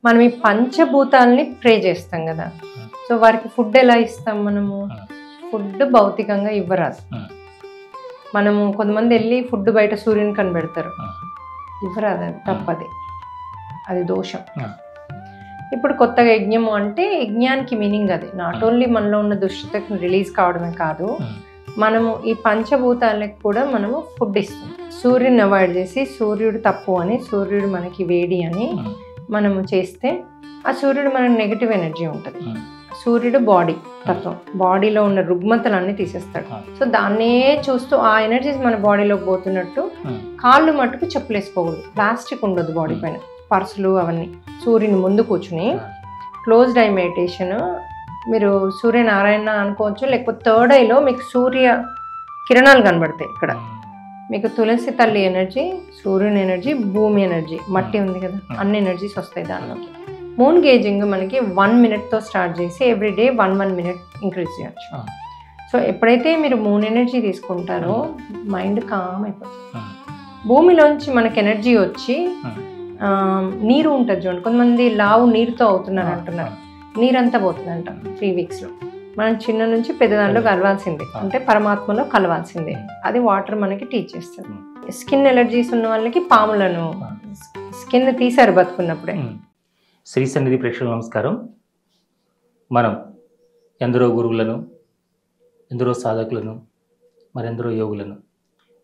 మనం ఈ పంచభూతాలని ప్రే చేస్తాం కదా. సో వారికి ఫుడ్ ఎలా ఇస్తాం మనము? ఫుడ్ భౌతికంగా ఇవ్వరాదు. మనము కొంతమంది వెళ్ళి ఫుడ్ బయట సూర్యుని కనిపెడతారు, ఇవ్వరాదు, అది తప్పది, అది దోషం. ఇప్పుడు కొత్తగా యజ్ఞము అంటే యజ్ఞానికి మీనింగ్ అది నాట్ ఓన్లీ మనలో ఉన్న దుష్టతను రిలీజ్ కావడమే కాదు, మనము ఈ పంచభూతాలకు కూడా మనము ఫుడ్ ఇస్తాం. సూర్యుని అవాయిడ్ చేసి సూర్యుడు తప్పు అని, సూర్యుడు మనకి వేడి అని మనము చేస్తే ఆ సూర్యుడు మనకి నెగిటివ్ ఎనర్జీ ఉంటుంది. సూర్యుడు బాడీ తత్వం, బాడీలో ఉన్న రుగ్మతలన్నీ తీసేస్తాడు. సో దాన్నే చూస్తూ ఆ ఎనర్జీస్ మన బాడీలోకి పోతున్నట్టు కాళ్ళు మట్టుకు చెప్పులు వేసుకోకూడదు, ప్లాస్టిక్ ఉండదు బాడీ పైన, పర్సులు అవన్నీ. సూర్యుని ముందు కూర్చుని క్లోజ్డ్ ఐ మెడిటేషన్, మీరు సూర్యనారాయణ అనుకోవచ్చు, లేకపోతే థర్డ్ ఐలో మీకు సూర్య కిరణాలు కనబడతాయి. ఇక్కడ మీకు తులసి తల్లి ఎనర్జీ, సూర్యుని ఎనర్జీ, భూమి ఎనర్జీ, మట్టి ఉంది కదా, అన్ని ఎనర్జీస్ వస్తాయి దానిలోకి. మూన్ గేజింగ్ మనకి 1 minute స్టార్ట్ చేసి ఎవ్రీడే 1 minute ఇంక్రీజ్ చేయొచ్చు. సో ఎప్పుడైతే మీరు మూన్ ఎనర్జీ తీసుకుంటారో మైండ్ కామ్ అయిపోతుంది. భూమిలోంచి మనకి ఎనర్జీ వచ్చి నీరు ఉంటుంది చూడండి, కొంతమంది లావు నీరుతో అవుతున్నారు అంటున్నారు, నీరంతా పోతుందంట 3 weeksలో. మనం చిన్న నుంచి పెద్ద దాంట్లో కలవాల్సిందే, అంటే పరమాత్మలో కలవాల్సిందే, అది వాటర్ మనకి టీచ్ చేస్తుంది. స్కిన్ ఎలర్జీస్ ఉన్న వాళ్ళకి పాములను స్కిన్ తీసారు బతుకున్నప్పుడే. శ్రీ సన్నిధి ప్రేక్షకులకు నమస్కారం. మనం ఎందరో గురువులను, ఎందరో సాధకులను, మరెందరో యోగులను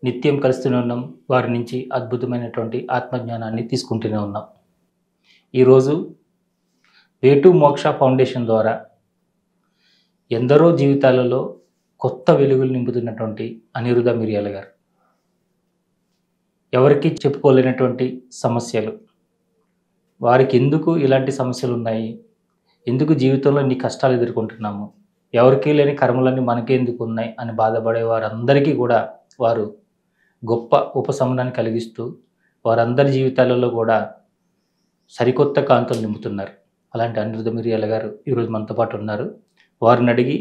నిత్యం కలుస్తూనే ఉన్నాం. వారి నుంచి అద్భుతమైనటువంటి ఆత్మజ్ఞానాన్ని తీసుకుంటూనే ఉన్నాం. ఈరోజు వే టు మోక్ష ఫౌండేషన్ ద్వారా ఎందరో జీవితాలలో కొత్త వెలుగులు నింపుతున్నటువంటి అనిరుద్ధ మిరియాల గారు, ఎవరికి చెప్పుకోలేనటువంటి సమస్యలు, వారికి ఎందుకు ఇలాంటి సమస్యలు ఉన్నాయి, ఎందుకు జీవితంలో ఇన్ని కష్టాలు ఎదుర్కొంటున్నాము, ఎవరికీ లేని కర్మలన్నీ మనకే ఎందుకు ఉన్నాయి అని బాధపడే వారందరికీ కూడా వారు గొప్ప ఉపశమనాన్ని కలిగిస్తూ వారందరి జీవితాలలో కూడా సరికొత్త కాంతులు నింపుతున్నారు. అలాంటి అనిరుద్ధ మిరియాల గారు ఈరోజు మనతో పాటు ఉన్నారు. వారిని అడిగి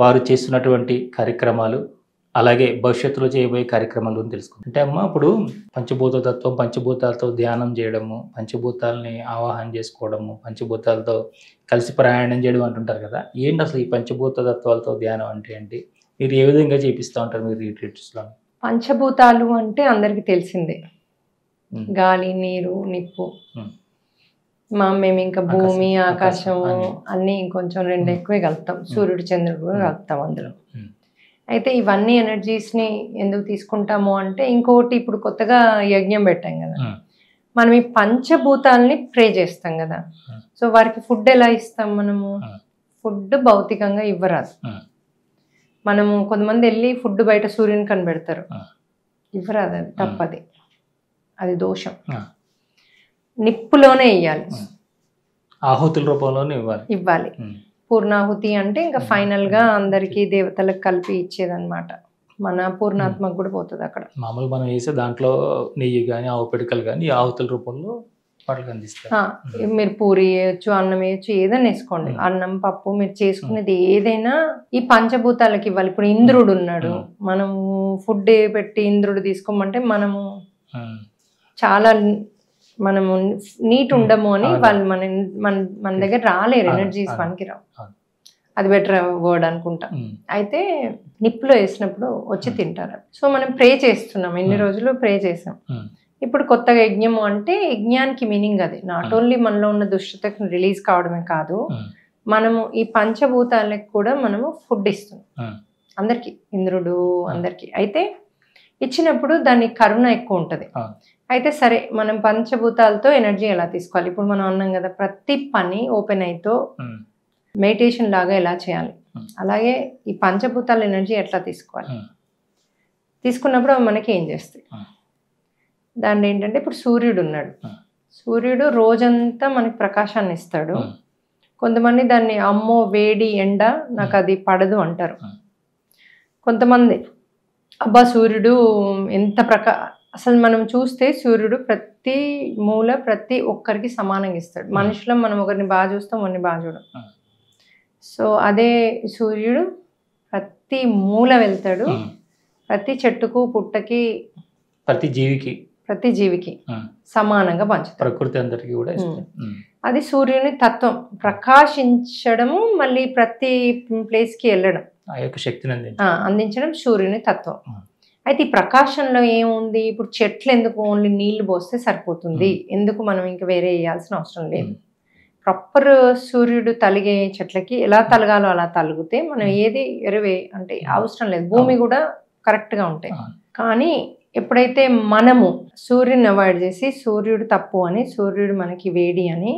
వారు చేస్తున్నటువంటి కార్యక్రమాలు, అలాగే భవిష్యత్తులో చేయబోయే కార్యక్రమాలు తెలుసుకుంటాం. అంటే అమ్మ, ఇప్పుడు పంచభూత తత్వం, పంచభూతాలతో ధ్యానం చేయడము, పంచభూతాలని ఆవాహన చేసుకోవడము, పంచభూతాలతో కలిసి ప్రయాణం చేయడం అంటుంటారు కదా, ఏంటి అసలు ఈ పంచభూత తత్వాలతో ధ్యానం అంటే ఏంటి? మీరు ఏ విధంగా చేపిస్తూ ఉంటారు మీరు రిట్రీట్స్లో? పంచభూతాలు అంటే అందరికీ తెలిసిందే, గాలి, నీరు, నిప్పు. మేము ఇంకా భూమి, ఆకాశము అన్నీ ఇంకొంచెం 2 ఎక్కువే కలుపుతాం, సూర్యుడు చంద్రుడు కూడా కలుపుతాం అందులో. అయితే ఇవన్నీ ఎనర్జీస్ని ఎందుకు తీసుకుంటాము అంటే, ఇంకొకటి ఇప్పుడు కొత్తగా యజ్ఞం పెట్టాం కదా, మనం ఈ పంచభూతాలని ప్రే చేస్తాం కదా. సో వారికి ఫుడ్ ఎలా ఇస్తాం మనము? ఫుడ్ భౌతికంగా ఇవ్వరాదు. మనము కొంతమంది వెళ్ళి ఫుడ్ బయట సూర్యుని కనిపెడతారు, ఇవ్వరాదు, అది తప్పది, అది దోషం. నిప్పులోనే ఇవ్వాలి, ఆహుతుల రూపంలోనే ఇవ్వాలి. పూర్ణాహుతి అంటే ఇంకా ఫైనల్గా అందరికీ దేవతలకు కలిపి ఇచ్చేదన్నమాట. మన పూర్ణాత్మకు కూడా పోతుంది అక్కడ. మామూలు మనం వేసే దాంట్లో నెయ్యి కానీ, ఆవు పిడకలు కానీ ఆహుతుల రూపంలో వాటికి అందిస్తారు. మీరు పూరి వేయచ్చు, అన్నం వేయచ్చు, ఏదైనా వేసుకోండి, అన్నం, పప్పు, మీరు చేసుకునేది ఏదైనా ఈ పంచభూతాలకి ఇవ్వాలి. ఇప్పుడు ఇంద్రుడు ఉన్నాడు, మనము ఫుడ్ పెట్టి ఇంద్రుడు తీసుకోమంటే మనము చాలా మనము నీట్ ఉండము అని వాళ్ళు మన దగ్గర రాలేరు, ఎనర్జీస్ మనకి రావు. అది బెటర్ వర్డ్ అనుకుంటా. అయితే నిప్పులో వేసినప్పుడు వచ్చి తింటారు. సో మనం ప్రే చేస్తున్నాం, ఎన్ని రోజులు ప్రే చేసాం. ఇప్పుడు కొత్తగా యజ్ఞము అంటే యజ్ఞానికి మీనింగ్ అది నాట్ ఓన్లీ మనలో ఉన్న దుష్టతను రిలీజ్ కావడమే కాదు, మనము ఈ పంచభూతాలకు కూడా మనము ఫుడ్ ఇస్తున్నాం అందరికి, ఇంద్రుడు అందరికి. అయితే ఇచ్చినప్పుడు దాని కరుణ ఎక్కువ ఉంటుంది. అయితే సరే, మనం పంచభూతాలతో ఎనర్జీ ఎలా తీసుకోవాలి? ఇప్పుడు మనం అన్నాం కదా, ప్రతి పని ఓపెన్ అయితో మెడిటేషన్ లాగా ఎలా చేయాలి, అలాగే ఈ పంచభూతాల ఎనర్జీ ఎట్లా తీసుకోవాలి, తీసుకున్నప్పుడు మనకి ఏం చేస్తాయి దాన్ని ఏంటంటే, ఇప్పుడు సూర్యుడు ఉన్నాడు, సూర్యుడు రోజంతా మనకి ప్రకాశాన్ని ఇస్తాడు. కొంతమంది దాన్ని అమ్మో వేడి ఎండ నాకు అది పడదు అంటారు. కొంతమంది అబ్బా సూర్యుడు ఎంత అసలు మనం చూస్తే సూర్యుడు ప్రతి మూల ప్రతి ఒక్కరికి సమానంగా ఇస్తాడు. మనుషులం మనం ఒకరిని బాగా చూస్తాం, ఒకరిని బాగా చూడం. సో అదే సూర్యుడు ప్రతి మూల వెళ్తాడు, ప్రతి చెట్టుకు, పుట్టకి, ప్రతి జీవికి సమానంగా పంచుతాడు. ప్రకృతి అందరికీ కూడా. అది సూర్యుని తత్వం, ప్రకాశించడము, మళ్ళీ ప్రతి ప్లేస్కి వెళ్ళడం, ఆ యొక్క శక్తిని అందించడం సూర్యుని తత్వం. అయితే ఈ ప్రకాశంలో ఏముంది, ఇప్పుడు చెట్లు ఎందుకు ఓన్లీ నీళ్లు పోస్తే సరిపోతుంది, ఎందుకు మనం ఇంకా వేరే వేయాల్సిన అవసరం లేదు. ప్రాపర్ సూర్యుడు తలిగే చెట్లకి ఎలా తలగాలో అలా తలిగితే మనం ఏది ఎరువే అంటే అవసరం లేదు, భూమి కూడా కరెక్ట్గా ఉంటాయి. కానీ ఎప్పుడైతే మనము సూర్యుని అవాయిడ్ చేసి సూర్యుడు తప్పు అని, సూర్యుడు మనకి వేడి అని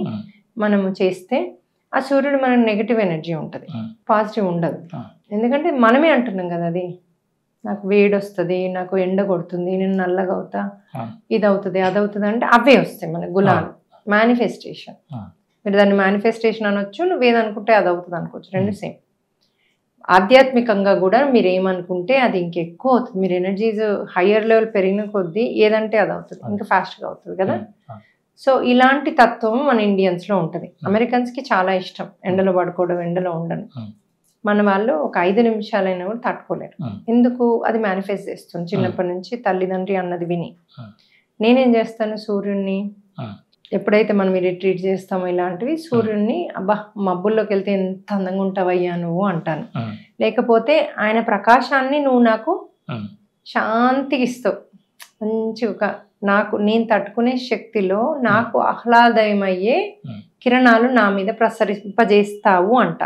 మనము చేస్తే ఆ సూర్యుడు మనకి నెగిటివ్ ఎనర్జీ ఉంటుంది, పాజిటివ్ ఉండదు. ఎందుకంటే మనమే అంటున్నాం కదా, అది నాకు వేడి వస్తుంది, నాకు ఎండ కొడుతుంది, నేను నల్లగా అవుతా, ఇది అవుతుంది అది అవుతుంది అంటే అవే వస్తాయి మన గుణాలు, మేనిఫెస్టేషన్. మీరు దాన్ని మేనిఫెస్టేషన్ అనొచ్చు, నువ్వు ఏదనుకుంటే అది అవుతుంది అనుకోవచ్చు, రెండు సేమ్. ఆధ్యాత్మికంగా కూడా మీరు ఏమనుకుంటే అది ఇంకెక్కువ అవుతుంది. మీరు ఎనర్జీస్ హయ్యర్ లెవెల్ పెరిగిన కొద్దీ ఏదంటే అది అవుతుంది, ఇంకా ఫాస్ట్గా అవుతుంది కదా. సో ఇలాంటి తత్వం మన ఇండియన్స్లో ఉంటుంది. అమెరికన్స్కి చాలా ఇష్టం ఎండలో పడుకోవడం, ఎండలో ఉండడం. మన వాళ్ళు ఒక 5 నిమిషాలైనా కూడా తట్టుకోలేరు. ఎందుకు? అది మేనిఫెస్ట్ చేస్తుంది చిన్నప్పటి నుంచి తల్లిదండ్రి అన్నది విని. నేనేం చేస్తాను, సూర్యుడిని ఎప్పుడైతే మనం రిట్రీట్ చేస్తామో ఇలాంటివి, సూర్యుడిని అబ్బా మబ్బుల్లోకి వెళ్తే ఎంత అందంగా ఉంటావయ్యా నువ్వు అంటాను. లేకపోతే ఆయన ప్రకాశాన్ని నువ్వు నాకు శాంతికి ఇస్తావు, మంచి ఒక నాకు నేను తట్టుకునే శక్తిలో నాకు ఆహ్లాదమయ్యే కిరణాలు నా మీద ప్రసరింపజేస్తావు అంట.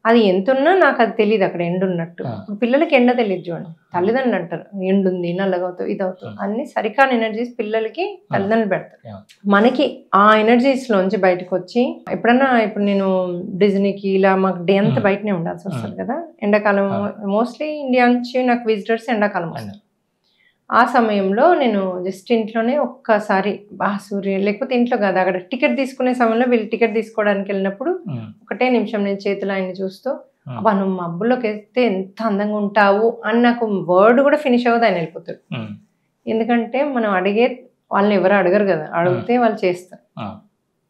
అది ఎంతున్నా నాకు అది తెలియదు అక్కడ ఎండున్నట్టు. పిల్లలకి ఎండ తెలియదు చూడండి, తల్లిదండ్రులు అంటారు ఎండుంది, నల్లగవుతావు, ఇది అవుతావు అన్ని సరికాని ఎనర్జీస్ పిల్లలకి తల్లిదండ్రులు పెడతారు. మనకి ఆ ఎనర్జీస్ లోంచి బయటకు వచ్చి ఎప్పుడన్నా, ఇప్పుడు నేను డిజ్నీకి ఇలా మాకు డే అంతా బయటనే ఉండాల్సి వస్తుంది కదా ఎండాకాలం. మోస్ట్లీ ఇండియా నుంచి నాకు విజిటర్స్ ఎండాకాలం వస్తారు. ఆ సమయంలో నేను జస్ట్ ఇంట్లోనే ఒక్కసారి సూర్యుడు, లేకపోతే ఇంట్లో కాదు అక్కడ టికెట్ తీసుకునే సమయంలో వీళ్ళు టికెట్ తీసుకోవడానికి వెళ్ళినప్పుడు ఒకటే నిమిషం నేను చేతులు ఆయన్ని చూస్తూ అబ్బా నువ్వు మబ్బుల్లోకి వెళ్తే ఎంత అందంగా ఉంటావు అని నాకు వర్డ్ కూడా ఫినిష్ అవ్వదు, ఆయన వెళ్ళిపోతాడు. ఎందుకంటే మనం అడిగే వాళ్ళని ఎవరు అడగరు కదా, అడిగితే వాళ్ళు చేస్తారు.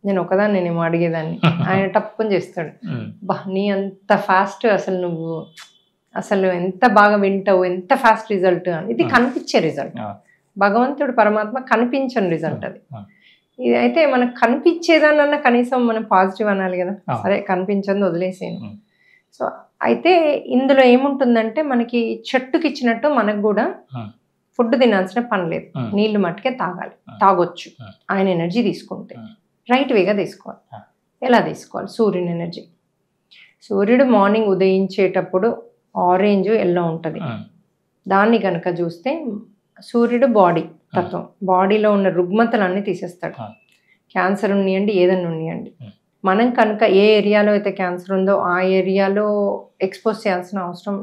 నేను ఒకదాన్ని నేనేమో అడిగేదాన్ని, ఆయన టప్పుని చేస్తాడు. బా నీ అంత ఫాస్ట్ అసలు నువ్వు అసలు ఎంత బాగా వింటావు, ఎంత ఫాస్ట్ రిజల్ట్ అని. ఇది కనిపించే రిజల్ట్, భగవంతుడు పరమాత్మ కనిపించని రిజల్ట్ అది. ఇది అయితే మనకు కనిపించేదానన్నా కనీసం మనం పాజిటివ్ అనాలి కదా, సరే కనిపించంది వదిలేసేను. సో అయితే ఇందులో ఏముంటుందంటే మనకి చెట్టుకి ఇచ్చినట్టు మనకు కూడా ఫుడ్ తినాల్సిన పని లేదు, నీళ్లు మట్టుకే తాగాలి, తాగొచ్చు ఆయన ఎనర్జీ తీసుకుంటే. రైట్ వేగా తీసుకోవాలి. ఎలా తీసుకోవాలి? సూర్యుని ఎనర్జీ. సూర్యుడు మార్నింగ్ ఉదయించేటప్పుడు ఆరెంజ్ ఎల్లో ఉంటుంది. దాన్ని కనుక చూస్తే సూర్యుడు బాడీ తత్వం, బాడీలో ఉన్న రుగ్మతలన్నీ తీసేస్తాడు. క్యాన్సర్ ఉన్నాయండి, ఏదన్నా ఉన్నాయండి. మనం కనుక ఏ ఏరియాలో అయితే క్యాన్సర్ ఉందో ఆ ఏరియాలో ఎక్స్పోజ్ చేయాల్సిన అవసరం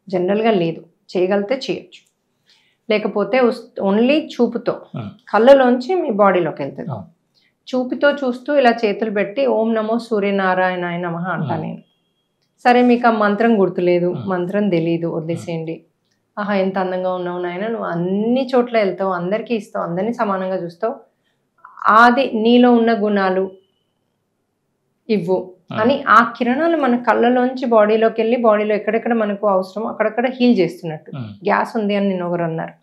జనరల్గా లేదు. చేయగలిగితే చేయొచ్చు, లేకపోతే ఓన్లీ చూపుతో కళ్ళలోంచి మీ బాడీలోకి వెళ్తుంది. చూపుతో చూస్తూ ఇలా చేతులు పెట్టి ఓం నమో సూర్యనారాయణాయ నమః అంటా నేను. సరే మీకు ఆ మంత్రం గుర్తులేదు, మంత్రం తెలీదు, వదిలేసేయండి. ఆహా ఎంత అందంగా ఉన్నావు నాయన, నువ్వు అన్ని చోట్ల వెళ్తావు, అందరికీ ఇస్తావు, అందరినీ సమానంగా చూస్తావు, అది నీలో ఉన్న గుణాలు ఇవ్వు అని ఆ కిరణాలు మన కళ్ళలోంచి బాడీలోకి వెళ్ళి బాడీలో ఎక్కడెక్కడ మనకు అవసరం అక్కడక్కడ హీల్ చేస్తున్నట్టు. గ్యాస్ ఉంది అని నిన్న ఒకరు అన్నారు,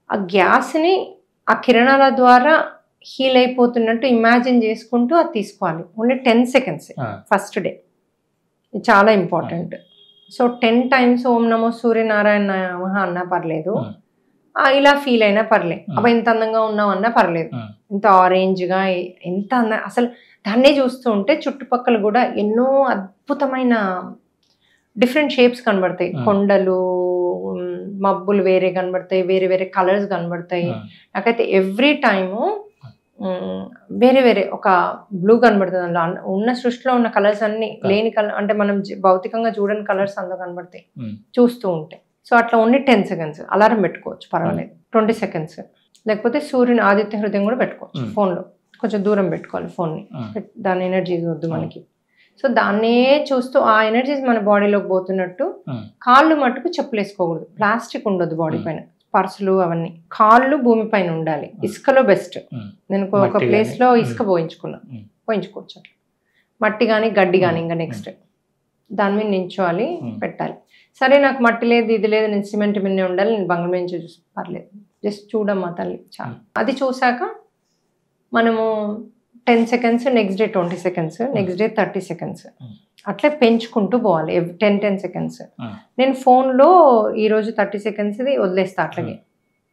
ఆ గ్యాస్ని ఆ కిరణాల ద్వారా హీల్ అయిపోతున్నట్టు ఇమాజిన్ చేసుకుంటూ అది తీసుకోవాలి. ఓన్లీ 10 సెకండ్స్ ఫస్ట్ డే, ఇది చాలా ఇంపార్టెంట్. సో 10 టైమ్స్ ఓం నమో సూర్యనారాయణ నమః అన్నా పర్లేదు, ఇలా ఫీల్ అయినా పర్లేదు, అబ్బా ఎంత అందంగా ఉన్నావు అన్నా పర్లేదు, ఎంత ఆరెంజ్గా ఎంత అసలు దాన్నే చూస్తూ ఉంటే చుట్టుపక్కల కూడా ఎన్నో అద్భుతమైన డిఫరెంట్ షేప్స్ కనబడతాయి. కొండలు, మబ్బులు వేరే కనబడతాయి, వేరే వేరే కలర్స్ కనబడతాయి. నాకైతే ఎవ్రీ టైము వేరే వేరే ఒక బ్లూ కనబడుతుంది, అందులో ఉన్న సృష్టిలో ఉన్న కలర్స్ అన్ని లేని కలర్ అంటే మనం భౌతికంగా చూడని కలర్స్ అందులో కనబడతాయి చూస్తూ ఉంటే. సో అట్లా ఓన్లీ 10 సెకండ్స్ అలారం పెట్టుకోవచ్చు, పర్వాలేదు. 20 సెకండ్స్, లేకపోతే సూర్యుని ఆదిత్య హృదయం కూడా పెట్టుకోవచ్చు ఫోన్లో. కొంచెం దూరం పెట్టుకోవాలి ఫోన్ని, దాని ఎనర్జీస్ వద్దు మనకి. సో దాన్నే చూస్తూ ఆ ఎనర్జీస్ మన బాడీలోకి పోతున్నట్టు. కాళ్ళు మట్టుకు చెప్పులు వేసుకోకూడదు, ప్లాస్టిక్ ఉండొద్దు బాడీ పైన, పర్సులు అవన్నీ. కాళ్ళు భూమిపైన ఉండాలి, ఇసుకలో బెస్ట్. నేను ఒక ప్లేస్లో ఇసుక పోయించుకోవచ్చు అట్లా, మట్టి కానీ గడ్డి కానీ. ఇంకా నెక్స్ట్ దాని మీద నించోవాలి, పెట్టాలి. సరే నాకు మట్టి లేదు ఇది లేదు, నేను సిమెంట్ మీదనే ఉండాలి, నేను బంగ్లా మీద చూసి పర్లేదు, జస్ట్ చూడమ్మా తల్లి చాలు. అది చూసాక మనము 10 seconds, next day 20 seconds, next day 30 seconds, అట్లా పెంచుకుంటూ పోవాలి 10 seconds. నేను ఫోన్లో ఈరోజు 30 seconds వదిలేస్తా అట్లాగే,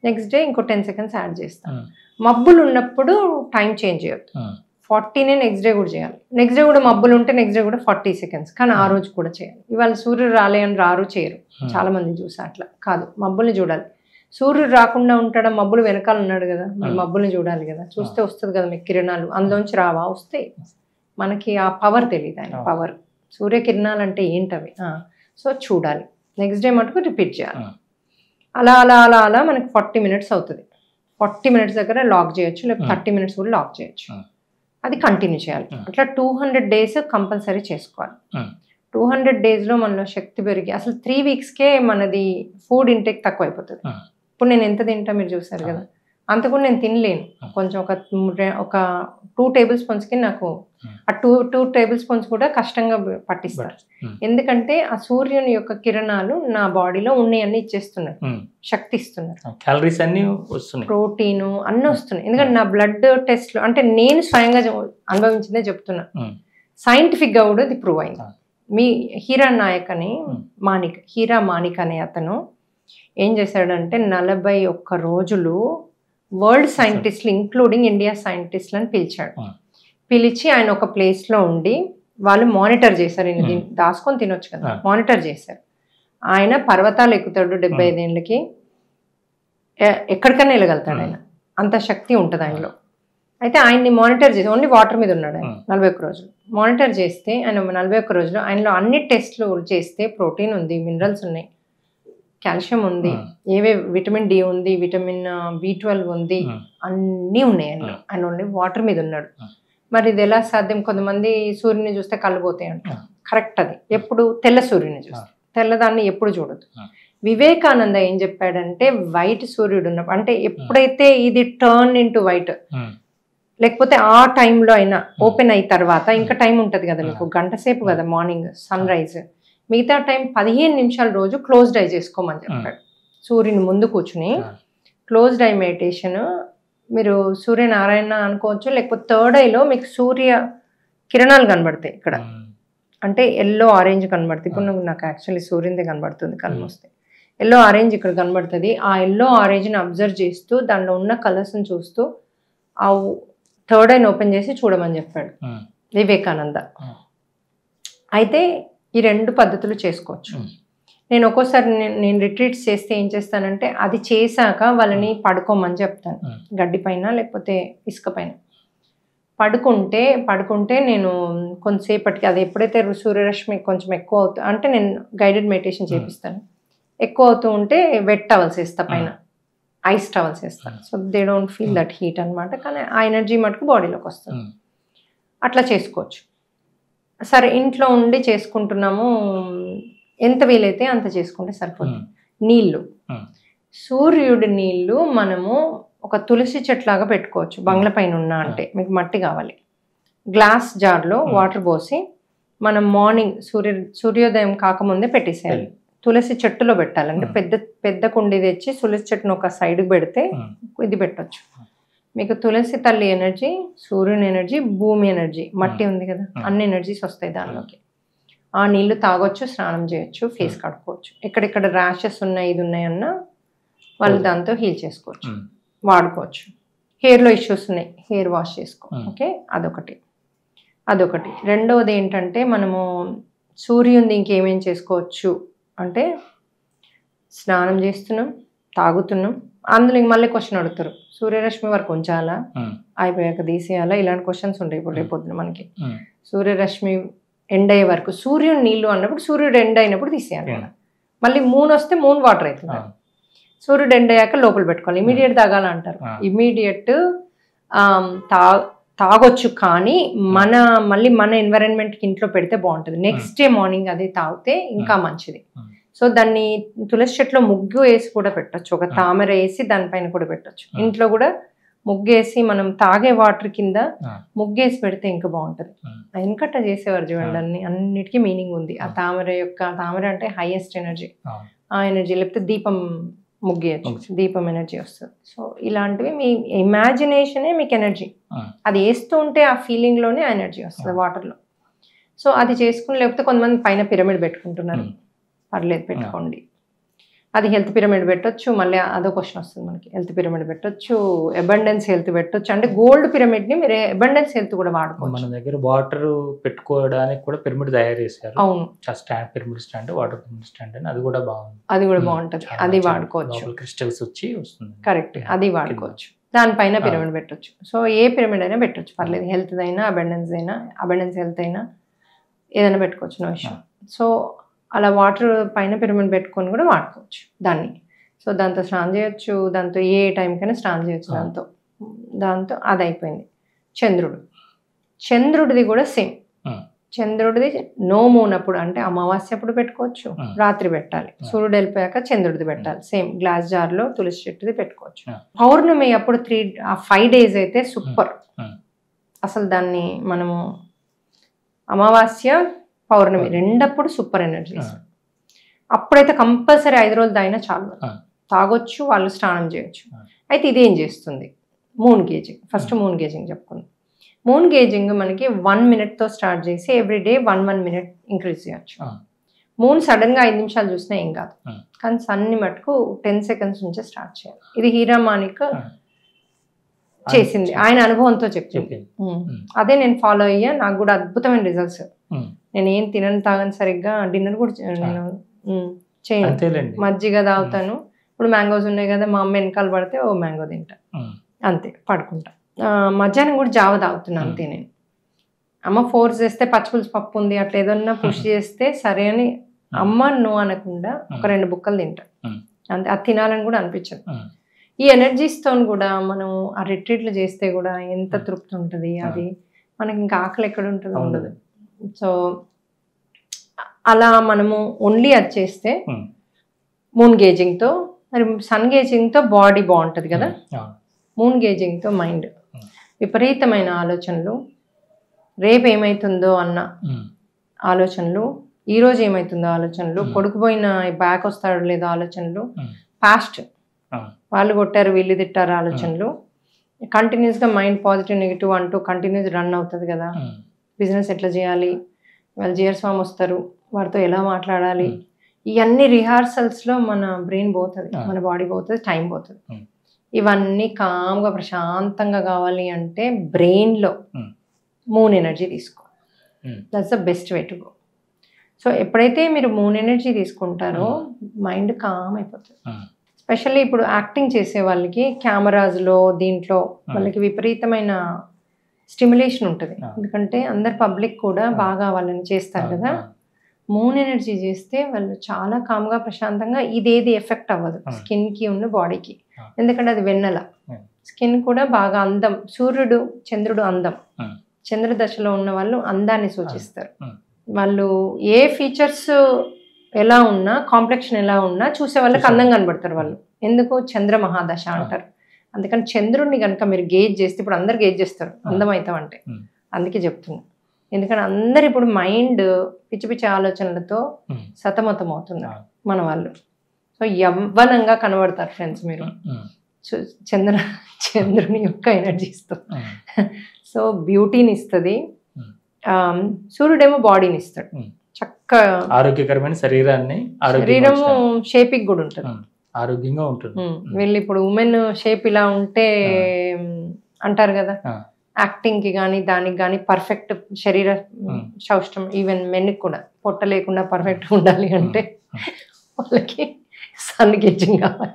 నెక్స్ట్ డే ఇంకో 10 seconds యాడ్ చేస్తాను. మబ్బులు ఉన్నప్పుడు టైం చేంజ్ చేయొద్దు, 40నే నెక్స్ట్ డే కూడా చేయాలి. నెక్స్ట్ డే కూడా మబ్బులు ఉంటే నెక్స్ట్ డే కూడా 40 seconds, కానీ ఆ రోజు కూడా చేయాలి. ఇవాళ సూర్యుడు రాలే అని రారు చేయరు, చాలా మంది చూసా. అట్లా కాదు, మబ్బుల్ని చూడాలి. సూర్యుడు రాకుండా ఉంటాడు, మబ్బులు వెనకాల ఉన్నాడు కదా, మరి మబ్బుల్ని చూడాలి కదా, చూస్తే వస్తుంది కదా మీకు కిరణాలు, అందులోంచి రావా, వస్తాయి. మనకి ఆ పవర్ తెలియదు, ఆయన పవర్. సూర్యకిరణాలు అంటే ఏంటవి, సో చూడాలి. నెక్స్ట్ డే మటుకు రిపీట్ చేయాలి. అలా అలా అలా అలా మనకి 40 minutes అవుతుంది. 40 minutes దగ్గర లాక్ చేయొచ్చు, లేకపోతే 30 minutes కూడా లాక్ చేయొచ్చు. అది కంటిన్యూ చేయాలి. అట్లా 200 days కంపల్సరీ చేసుకోవాలి. 200 daysలో మనలో శక్తి పెరిగి అసలు 3 weeksకే మనది ఫుడ్ ఇంటేక్ తక్కువ అయిపోతుంది. ఇప్పుడు నేను ఎంత తింటా మీరు చూసారు కదా, అంత కూడా నేను తినలేను. కొంచెం ఒక 2 tablespoonsకి నాకు ఆ 2 tablespoons కూడా కష్టంగా పట్టిస్తారు. ఎందుకంటే ఆ సూర్యుని యొక్క కిరణాలు నా బాడీలో ఉన్నాయన్నీ ఇచ్చేస్తున్నాయి, శక్తి ఇస్తున్నారు, క్యాలరీస్ అన్ని వస్తున్నాయి, ప్రోటీన్ అన్నీ వస్తున్నాయి. ఎందుకంటే నా బ్లడ్ టెస్ట్లు అంటే నేను స్వయంగా అనుభవించిందే చెప్తున్నా, సైంటిఫిక్గా కూడా ఇది ప్రూవ్ అయింది. మీ హీరా మానిక్ అనే అతను ఏం చేశాడంటే 41 రోజులు వరల్డ్ సైంటిస్టులు ఇంక్లూడింగ్ ఇండియా సైంటిస్టులను పిలిచాడు. పిలిచి ఆయన ఒక ప్లేస్లో ఉండి వాళ్ళు మానిటర్ చేశారు. ఈయన దాచుకొని తినొచ్చు కదా, మానిటర్ చేశారు. ఆయన పర్వతాలు ఎక్కుతాడు 75 ఏళ్ళకి, ఎక్కడికైనా వెళ్ళగలుగుతాడు ఆయన, అంత శక్తి ఉంటుంది ఆయనలో. అయితే ఆయన్ని మానిటర్ చేసి ఓన్లీ వాటర్ మీద ఉన్నాడు ఆయన 41 రోజులు. మానిటర్ చేస్తే ఆయన 41 రోజులు ఆయనలో అన్ని టెస్ట్లు చేస్తే ప్రోటీన్ ఉంది, మినరల్స్ ఉన్నాయి, కాల్షియం ఉంది, విటమిన్ డి ఉంది, విటమిన్ B12 ఉంది, అన్నీ ఉన్నాయి ఆయనలో. ఆయన ఓన్లీ వాటర్ మీద ఉన్నాడు. మరి ఇది ఎలా సాధ్యం? కొంతమంది సూర్యుని చూస్తే కళ్ళు పోతాయి అంటారు, కరెక్ట్. అది ఎప్పుడు తెల్ల సూర్యుని చూస్తే, తెల్లదాన్ని ఎప్పుడు చూడదు. వివేకానంద ఏం చెప్పాడంటే వైట్ సూర్యుడు ఉన్నప్పుడు, అంటే ఎప్పుడైతే ఇది టర్న్ ఇంటూ వైట్, లేకపోతే ఆ టైంలో అయినా ఓపెన్ అయిన తర్వాత ఇంకా టైం ఉంటుంది కదా మీకు, గంట సేపు కదా మార్నింగ్ సన్ రైజ్, మిగతా టైం 15 నిమిషాల రోజు క్లోజ్డ్ ఐ చేసుకోమని చెప్పాడు. సూర్యుని ముందు కూర్చుని క్లోజ్డ్ ఐ మెడిటేషన్. మీరు సూర్యనారాయణ అనుకోవచ్చు, లేకపోతే థర్డ్ ఐలో మీకు సూర్య కిరణాలు కనబడతాయి ఇక్కడ, అంటే ఎల్లో ఆరెంజ్ కనబడుతుంది. ఇప్పుడు నాకు యాక్చువల్లీ సూర్యునిదే కనబడుతుంది కళ్ళు మూస్తే, ఎల్లో ఆరెంజ్ ఇక్కడ కనబడుతుంది. ఆ ఎల్లో ఆరెంజ్ని అబ్జర్వ్ చేస్తూ దానిలో ఉన్న కలర్స్ని చూస్తూ ఆ థర్డ్ ఐని ఓపెన్ చేసి చూడమని చెప్పాడు వివేకానంద. అయితే ఈ 2 పద్ధతులు చేసుకోవచ్చు. నేను ఒక్కోసారి నేను రిట్రీట్స్ చేస్తే ఏం చేస్తానంటే అది చేశాక వాళ్ళని పడుకోమని చెప్తాను, గడ్డి పైన లేకపోతే ఇసుక పైన పడుకుంటే నేను కొంతసేపటికి, అది ఎప్పుడైతే సూర్యరశ్మి కొంచెం ఎక్కువ అవుతుంది అంటే నేను గైడెడ్ మెడిటేషన్ చేపిస్తాను, ఎక్కువ అవుతూ ఉంటే వెట్ టవల్స్ వేస్తా పైన, ఐస్ టవల్స్ వేస్తాను. So they don't feel that heat అనమాట. కానీ ఆ ఎనర్జీ మటుకు బాడీలోకి వస్తుంది. అట్లా చేసుకోవచ్చు. సరే ఇంట్లో ఉండి చేసుకుంటున్నాము, ఎంత వీలైతే అంత చేసుకుంటే సరిపోతుంది. నీళ్ళు, సూర్యుడి నీళ్ళు మనము ఒక తులసి చెట్లాగా పెట్టుకోవచ్చు. బంగ్లా పైన ఉన్నా అంటే మీకు మట్టి కావాలి, గ్లాస్ జార్లో వాటర్ పోసి మనం మార్నింగ్ సూర్యోదయం కాకముందే పెట్టేసేయాలి. తులసి చెట్టులో పెట్టాలంటే పెద్ద కుండి తెచ్చి తులసి చెట్టును ఒక సైడ్కి పెడితే ఇది పెట్టచ్చు. మీకు తులసి తల్లి ఎనర్జీ, సూర్యుని ఎనర్జీ, భూమి ఎనర్జీ, మట్టి ఉంది కదా, అన్ని ఎనర్జీస్ వస్తాయి దానిలోకి. ఆ నీళ్లు తాగొచ్చు, స్నానం చేయొచ్చు, ఫేస్ కడుక్కోవచ్చు. ఎక్కడెక్కడ ర్యాషెస్ ఉన్నాయి ఇది ఉన్నాయన్నా వాళ్ళు దాంతో హీల్ చేసుకోవచ్చు, వాడుకోవచ్చు. హెయిర్లో ఇష్యూస్ ఉన్నాయి, హెయిర్ వాష్ చేసుకో. ఓకే, అదొకటి. రెండవది ఏంటంటే మనము సూర్యుని ఇంకేమేం చేసుకోవచ్చు అంటే స్నానం చేస్తున్నాం, తాగుతున్నాం, అందులో మళ్ళీ క్వశ్చన్ అడుగుతారు, సూర్యరశ్మి వరకు ఉంచాలా, అయిపోయాక తీసేయాలా, ఇలాంటి క్వశ్చన్స్ ఉంటాయి ఇప్పుడు రేపొద్దున మనకి. సూర్యరశ్మి ఎండ్ అయ్యే వరకు, సూర్యుడు నీళ్ళు అన్నప్పుడు సూర్యుడు ఎండ్ అయినప్పుడు తీసేయాలి కదా, మళ్ళీ మూన్ వస్తే మూన్ వాటర్ అవుతుంది. సూర్యుడు ఎండ్ అయ్యాక లోపల పెట్టుకోవాలి. ఇమీడియట్ తాగాల అంటారు, ఇమీడియట్ తాగొచ్చు, కానీ మళ్ళీ మన ఎన్విరాన్మెంట్కి ఇంట్లో పెడితే బాగుంటుంది. నెక్స్ట్ డే మార్నింగ్ అది తాగితే ఇంకా మంచిది. సో దాన్ని తులసి చెట్లో ముగ్గు వేసి కూడా పెట్టచ్చు, ఒక తామర వేసి దానిపైన కూడా పెట్టచ్చు. ఇంట్లో కూడా ముగ్గేసి మనం తాగే వాటర్ కింద ముగ్గేసి పెడితే ఇంకా బాగుంటుంది. వెనకట్ట చేసేవారు చూడండి, అన్నిటికీ మీనింగ్ ఉంది. ఆ తామర అంటే హైయెస్ట్ ఎనర్జీ, ఆ ఎనర్జీ. లేకపోతే దీపం ముగ్గేయచ్చు, దీపం ఎనర్జీ వస్తుంది. సో ఇలాంటివి మీ ఇమాజినేషనే మీకు ఎనర్జీ, అది వేస్తూ ఉంటే ఆ ఫీలింగ్లోనే ఎనర్జీ వస్తుంది వాటర్లో. సో అది చేసుకుని, లేకపోతే కొంతమంది పైన పిరమిడ్ పెట్టుకుంటున్నారు, పర్లేదు పెట్టుకోండి. అది హెల్త్ పిరమిడ్ పెట్టొచ్చు. మళ్ళీ అదో క్వశ్చన్ వస్తుంది మనకి, హెల్త్ పిరమిడ్ పెట్టొచ్చు, అబండెన్స్ హెల్త్ పెట్టొచ్చు. అంటే గోల్డ్ పిరమిడ్ని మీరు అబండెన్స్ హెల్త్ కూడా వాడుకోవచ్చు. మన దగ్గర వాటర్ పెట్టుకోవడానికి కూడా పిరమిడ్ తయారు చేశారు. అవును, stand, pyramid stand, water pyramid stand అని, అది కూడా బాగుంది. అది కూడా బాగుంటుంది, అది వాడుకోవచ్చు. క్రిస్టల్స్ వచ్చి వస్తుంది. కరెక్ట్, అది వాడుకోవచ్చు. దానిపైన పిరమిడ్ పెట్టొచ్చు. సో ఏ పిరమిడ్ అయినా పెట్టొచ్చు, పర్లేదు. హెల్త్ అయినా, అబండెన్స్ హెల్త్ అయినా ఏదైనా పెట్టుకోవచ్చు, నో ఇష్యూ. సో అలా వాటర్ పైన పిరమిడ్ పెట్టుకొని కూడా వాడుకోవచ్చు దాన్ని. సో దాంతో స్నానం చేయొచ్చు, దాంతో ఏ టైంకైనా స్నానం చేయొచ్చు దాంతో అది అయిపోయింది. చంద్రుడిది కూడా సేమ్. చంద్రుడిది నో మూన్ అప్పుడు, అంటే అమావాస్య అప్పుడు పెట్టుకోవచ్చు, రాత్రి పెట్టాలి. సూర్యుడు వెళ్ళిపోయాక చంద్రుడిది పెట్టాలి. సేమ్ గ్లాస్ జార్లో తులసి చెట్టుది పెట్టుకోవచ్చు. పౌర్ణమి అప్పుడు 5 days అయితే సూపర్. అసలు దాన్ని మనము అమావాస్య పౌర్ణమి రెండప్పుడు సూపర్ ఎనర్జీస్. అప్పుడైతే కంపల్సరీ 5 రోజులు తాగినా చాలు, తాగొచ్చు, వాళ్ళు స్నానం చేయొచ్చు. అయితే ఇదేం చేస్తుంది? Moon gauging. First moon gauging చెప్పుకుందాం. మూన్ గేజింగ్ మనకి 1 minute స్టార్ట్ చేసి ఎవ్రీడే 1 minute ఇంక్రీజ్ చేయొచ్చు. మూన్ సడన్గా 5 నిమిషాలు చూసినా ఏం కాదు, కానీ సన్ని మటుకు 10 seconds నుంచే స్టార్ట్ చేయాలి. ఇది హీరా మానిక్ చేసింది, ఆయన అనుభవంతో చెప్పింది. అదే నేను ఫాలో అయ్యా, నాకు కూడా అద్భుతమైన రిజల్ట్స్. నేను ఏం తినను, తాగను, సరిగ్గా డిన్నర్ కూడా నేను చేయను, మజ్జిగ తాగుతాను. ఇప్పుడు మ్యాంగోస్ ఉన్నాయి కదా, మా అమ్మ వెనకాల పడితే ఓ మ్యాంగో తింటా, అంతే, పడుకుంటా. మధ్యాహ్నం కూడా జావ తాగుతున్నా, అంతే. నేను అమ్మ ఫోర్స్ చేస్తే పచ్చిపులుసు పప్పు ఉంది అట్లా ఏదన్నా పుష్ చేస్తే సరే అని అమ్మ నువ్వు అనకుండా ఒక 2 బుక్కలు తింటా, అంతే. అది తినాలని కూడా అనిపించదు. ఈ ఎనర్జీస్తో కూడా మనం ఆ రిట్రీట్లు చేస్తే కూడా ఎంత తృప్తి ఉంటుంది, అది మనకి ఇంకా ఆకలి ఎక్కడ ఉంటుందో ఉండదు. సో అలా మనము ఓన్లీ అది చేస్తే మూన్ గేజింగ్తో, మరి సన్ గేజింగ్తో బాడీ బాగుంటుంది కదా, మూన్ గేజింగ్తో మైండ్ విపరీతమైన ఆలోచనలు, రేపు ఏమవుతుందో అన్న ఆలోచనలు, ఈరోజు ఏమవుతుందో ఆలోచనలు, కొడుకుపోయిన బ్యాక్ వస్తాడో లేదో ఆలోచనలు, పాస్ట్ వాళ్ళు కొట్టారు వీళ్ళు తిట్టారు ఆలోచనలు, కంటిన్యూస్గా మైండ్ పాజిటివ్ నెగిటివ్ అంటూ కంటిన్యూస్ రన్ అవుతుంది కదా. బిజినెస్ ఎట్లా చేయాలి, వాళ్ళు జిఆర్ స్వామి వస్తారు, వారితో ఎలా మాట్లాడాలి, ఇవన్నీ రిహార్సల్స్లో మన బ్రెయిన్ పోతుంది, మన బాడీ పోతుంది, టైం పోతుంది. ఇవన్నీ కామ్గా ప్రశాంతంగా కావాలి అంటే బ్రెయిన్లో మూన్ ఎనర్జీ తీసుకోవాలి. That's the best way to go. So ఎప్పుడైతే మీరు మూన్ ఎనర్జీ తీసుకుంటారో మైండ్ కామ్ అయిపోతుంది. స్పెషల్లీ ఇప్పుడు యాక్టింగ్ చేసే వాళ్ళకి కెమెరాస్లో దీంట్లో వాళ్ళకి విపరీతమైన స్టిమ్యులేషన్ ఉంటుంది, ఎందుకంటే అందరు పబ్లిక్ కూడా బాగా వాళ్ళని చేస్తారు కదా. మూన్ ఎనర్జీ చేస్తే వాళ్ళు చాలా కామ్గా ప్రశాంతంగా, ఇదేది ఎఫెక్ట్ అవ్వదు స్కిన్కి ఉన్న బాడీకి, ఎందుకంటే అది వెన్నెల. స్కిన్ కూడా బాగా అందం, సూర్యుడు చంద్రుడు అందం, చంద్ర దశలో ఉన్న వాళ్ళు అందాన్ని సూచిస్తారు. వాళ్ళు ఏ ఫీచర్స్ ఎలా ఉన్నా, కాంప్లెక్షన్ ఎలా ఉన్నా చూసే వాళ్ళకి అందంగా కనబడతారు వాళ్ళు. ఎందుకు? చంద్ర మహాదశ అంటారు. అందుకని చంద్రుడిని కనుక మీరు గేజ్ చేస్తే, ఇప్పుడు అందరు గేజ్ చేస్తారు అందం అవుతాం అంటే, అందుకే చెప్తున్నా. ఎందుకంటే అందరు ఇప్పుడు మైండ్ పిచ్చి పిచ్చి ఆలోచనలతో సతమతం అవుతున్నారు మన వాళ్ళు. సో యవ్వనంగా కనబడతారు ఫ్రెండ్స్ మీరు చంద్రుని యొక్క ఎనర్జీస్తో. సో బ్యూటీని ఇస్తుంది, సూర్యుడేమో బాడీని ఇస్తాడు, చక్కగా ఆరోగ్యకరమైన శరీరాన్ని, శరీరము షేపింగ్ కూడా ఉంటుంది, ఆరోగ్యంగా ఉంటుంది. వీళ్ళు ఇప్పుడు ఉమెన్ షేప్ ఇలా ఉంటే అంటారు కదా, యాక్టింగ్కి కానీ దానికి కానీ పర్ఫెక్ట్ శరీర సౌష్ఠం, ఈవెన్ మెన్కి కూడా పొట్ట లేకుండా పర్ఫెక్ట్గా ఉండాలి అంటే వాళ్ళకి సన్ గేజింగ్ కావాలి.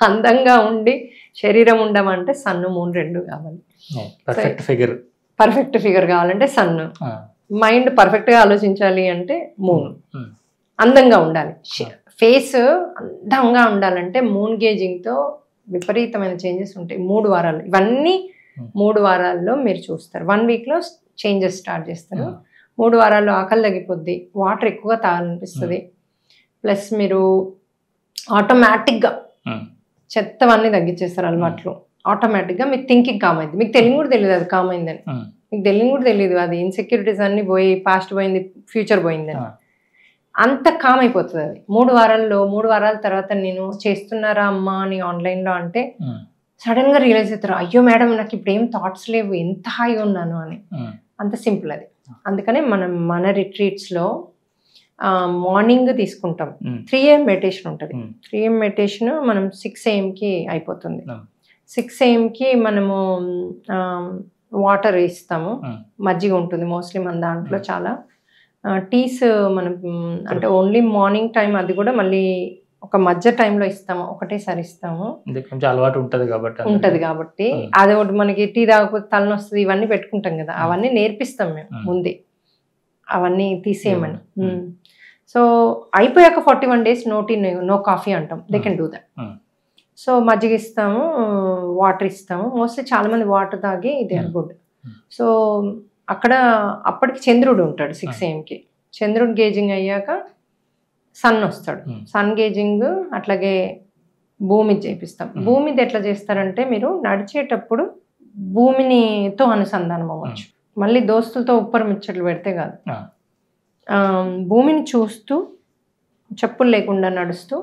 అందంగా ఉండి శరీరం ఉండమంటే సన్ను మూన్ 2 కావాలి. పర్ఫెక్ట్ ఫిగర్ కావాలంటే సన్ను, మైండ్ పర్ఫెక్ట్గా ఆలోచించాలి అంటే మూన్, అందంగా ఉండాలి, ఫేస్ అందంగా ఉండాలంటే మూన్ గేజింగ్తో విపరీతమైన చేంజెస్ ఉంటాయి. 3 వారాలు, ఇవన్నీ 3 వారాల్లో మీరు చూస్తారు. 1 వీక్లో చేంజెస్ స్టార్ట్ చేస్తారు. 3 వారాల్లో ఆకలి తగ్గిపోద్ది, వాటర్ ఎక్కువగా తాగాలనిపిస్తుంది, ప్లస్ మీరు ఆటోమేటిక్గా చెత్తవన్నీ తగ్గించేస్తారు అలవాట్లు. ఆటోమేటిక్గా మీ థింకింగ్ కామ్ అయింది, మీకు తెలియని కూడా తెలియదు అది కామ్ అయిందని, మీకు తెలియని కూడా తెలియదు అది ఇన్సెక్యూరిటీస్ అన్నీ పోయి, పాస్ట్ పోయింది, ఫ్యూచర్ పోయిందని. అంత కామ్ అయిపోతుంది అది. 3 వారాల తర్వాత నేను చేస్తున్నారా అమ్మా అని ఆన్లైన్లో అంటే సడన్గా రియలైజ్ అవుతారు, అయ్యో మేడం నాకు ఇప్పుడు ఏం థాట్స్ లేవు, ఎంత హాయిగా ఉన్నాను అని. అంత సింపుల్ అది. అందుకనే మన రిట్రీట్స్లో మార్నింగ్ తీసుకుంటాం. 3 AM మెడిటేషన్ ఉంటుంది. 3 AM మెడిటేషన్ మనం 6 AMకి అయిపోతుంది. 6 AMకి మనము వాటర్ ఇస్తాము, మజ్జిగ ఉంటుంది మోస్ట్లీ మన దాంట్లో. చాలా టీస్ మనం అంటే ఓన్లీ మార్నింగ్ టైం, అది కూడా మళ్ళీ ఒక మధ్య టైంలో ఇస్తాము, ఒకటేసారి ఇస్తాము. కొంచెం అలవాటు ఉంటుంది కాబట్టి అది ఒకటి మనకి టీ తాగకపోతే తలనొస్తుంది ఇవన్నీ పెట్టుకుంటాం కదా, అవన్నీ నేర్పిస్తాం మేము ముందే, అవన్నీ తీసేయమని. సో అయిపోయాక 41 days no tea no coffee అంటాం, they can do that. So మజ్జిగ ఇస్తాము, వాటర్ ఇస్తాము. మోస్ట్లీ చాలా మంది వాటర్ తాగి దే ఆర్ గుడ్. సో అక్కడ అప్పటికి చంద్రుడు ఉంటాడు 6 AMకి. చంద్రుడు గేజింగ్ అయ్యాక సన్ వస్తాడు. సన్ గేజింగ్ అట్లాగే భూమి చేపిస్తాం. భూమిది ఎట్లా చేస్తారంటే మీరు నడిచేటప్పుడు భూమినితో అనుసంధానం అవ్వచ్చు. మళ్ళీ దోస్తులతో ఉప్పర్ ముచ్చట్లు పెడితే కాదు, భూమిని చూస్తూ చెప్పులు లేకుండా నడుస్తూ,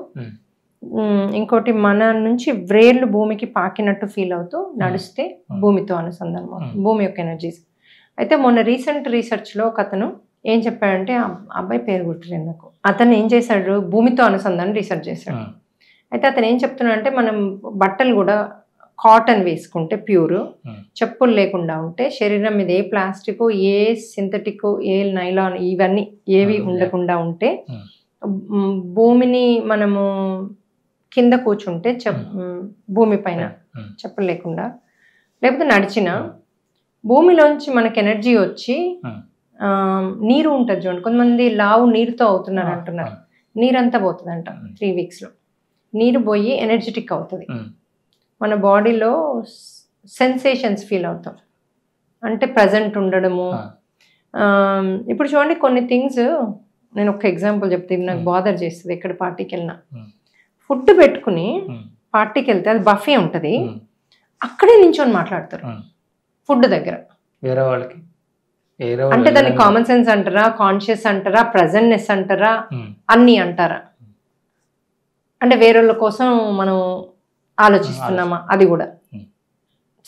ఇంకోటి మన నుంచి వ్రేళ్ళు భూమికి పాకినట్టు ఫీల్ అవుతూ నడిస్తే భూమితో అనుసంధానం అవుతుంది, భూమి యొక్క ఎనర్జీస్. అయితే మొన్న రీసెంట్ రీసెర్చ్లో ఒక అతను ఏం చెప్పాడంటే, అబ్బాయి పేరు గుర్తులేదు నాకు, అతను ఏం చేశాడు, భూమితో అనుసంధానం రీసెర్చ్ చేశాడు. అయితే అతను ఏం చెప్తున్నాడంటే, మనం బట్టలు కూడా కాటన్ వేసుకుంటే ప్యూర్, చెప్పులు లేకుండా ఉంటే, శరీరం మీద ఏ ప్లాస్టిక్, ఏ సింథటిక్, ఏ నైలాన్ ఇవన్నీ ఏవి ఉండకుండా ఉంటే, భూమిని మనము కింద కూర్చుంటే భూమి పైన చెప్పులు లేకుండా, లేకపోతే నడిచిన భూమిలోంచి మనకి ఎనర్జీ వచ్చి, నీరు ఉంటుంది చూడండి, కొంతమంది లావు నీరుతో అవుతున్నారు అంటున్నారు, నీరంతా పోతుందంట 3 weeksలో. నీరు పోయి ఎనర్జెటిక్ అవుతుంది, మన బాడీలో సెన్సేషన్స్ ఫీల్ అవుతాం, అంటే ప్రజెంట్ ఉండడము. ఇప్పుడు చూడండి కొన్ని థింగ్స్, నేను ఒక ఎగ్జాంపుల్ చెప్తే నాకు బాదర్ చేస్తుంది. ఎక్కడ పార్టీకి వెళ్ళినా ఫుడ్ పెట్టుకుని పార్టీకి వెళ్తే అది బఫే ఉంటుంది, అక్కడే నించొని మాట్లాడతారు ఫుడ్ దగ్గర. వేరే వాళ్ళకి అంటే దాన్ని కామన్ సెన్స్ అంటారా, కాన్షియస్ అంటారా, ప్రజెంట్నెస్ అంటారా, అన్నీ అంటారా? అంటే వేరేళ్ళ కోసం మనం ఆలోచిస్తున్నామా, అది కూడా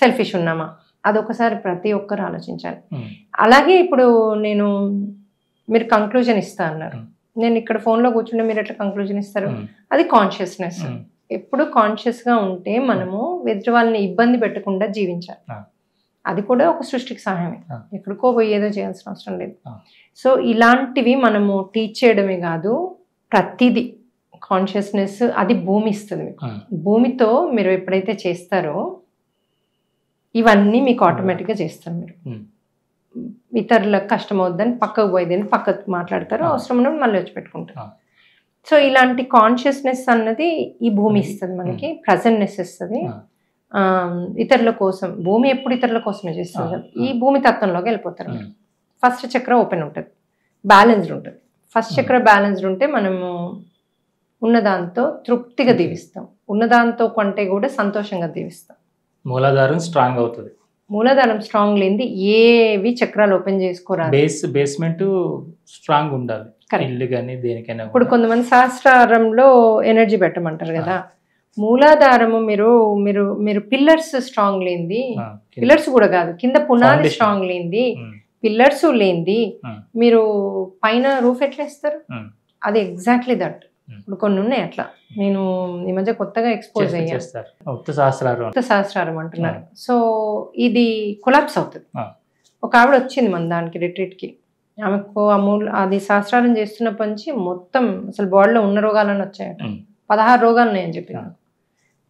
సెల్ఫిష్ ఉన్నామా, అదొకసారి ప్రతి ఒక్కరు ఆలోచించాలి. అలాగే ఇప్పుడు మీరు కంక్లూజన్ ఇస్తా అన్నారు, నేను ఇక్కడ ఫోన్లో కూర్చుంటే మీరు ఎట్లా కంక్లూజన్ ఇస్తారు? అది కాన్షియస్నెస్. ఎప్పుడు కాన్షియస్గా ఉంటే మనము ఎదుటి వాళ్ళని ఇబ్బంది పెట్టకుండా జీవించాలి. అది కూడా ఒక సృష్టికి సహాయమే, ఎక్కడికో పోయి ఏదో చేయాల్సిన అవసరం లేదు. సో ఇలాంటివి మనము టీచ్ చేయడమే కాదు, ప్రతిదీ కాన్షియస్నెస్ అది భూమి ఇస్తుంది మీకు. భూమితో మీరు ఎప్పుడైతే చేస్తారో ఇవన్నీ మీకు ఆటోమేటిక్గా చేస్తారు. మీరు ఇతరులకు కష్టం అవుద్దని పక్కకు పోయేదని పక్కకు మాట్లాడతారు, అవసరం ఉన్నప్పుడు మళ్ళీ వచ్చి పెట్టుకుంటారు. సో ఇలాంటి కాన్షియస్నెస్ అన్నది ఈ భూమి ఇస్తుంది మనకి, ప్రజెంట్నెస్ ఇస్తుంది. ఇతరుల కోసం, భూమి ఎప్పుడు ఇతరుల కోసమే చేస్తుంది. ఈ భూమి తత్వంలోకి వెళ్ళిపోతారు. ఫస్ట్ చక్ర ఓపెన్ ఉంటుంది, బ్యాలెన్స్డ్ ఉంటుంది. ఫస్ట్ చక్ర బ్యాలెన్స్డ్ ఉంటే మనము ఉన్నదాంతో తృప్తిగా దీవిస్తాం, ఉన్నదాంతో కంటే కూడా సంతోషంగా దీవిస్తాం. మూలాధారం స్ట్రాంగ్ అవుతుంది. మూలాధారం స్ట్రాంగ్ లేనిది ఏవి చక్రాలు ఓపెన్ చేసుకోరాదు. బేస్మెంట్ స్ట్రాంగ్ ఉండాలి, ఇల్లు కానీ దేనికైనా. ఇప్పుడు కొంతమంది సహస్రారంలో ఎనర్జీ పెట్టమంటారు కదా, మూలాధారము మీరు మీరు మీరు పిల్లర్స్ స్ట్రాంగ్ లేనిది, పిల్లర్స్ కూడా కాదు, కింద పునాది స్ట్రాంగ్ లేనిది, పిల్లర్స్ లేనిది మీరు పైన రూఫ్ ఎట్లా వేస్తారు? అది ఎగ్జాక్ట్లీ దట్. ఇప్పుడు కొన్ని ఉన్నాయి అట్లా, నేను ఈ మధ్య కొత్తగా ఎక్స్పోజ్ అయ్యాను, ఉక్త సహస్రారం అంటున్నారు. సో ఇది కొలాప్స్ అవుతుంది. ఒక ఆవిడ వచ్చింది మన దానికి రిట్రీట్కి, ఆమెకు అది సహస్రారం చేస్తున్నప్పటి నుంచి మొత్తం అసలు బాడీలో ఉన్న రోగాలని వచ్చాయట, 16 రోగాలు ఉన్నాయని చెప్పి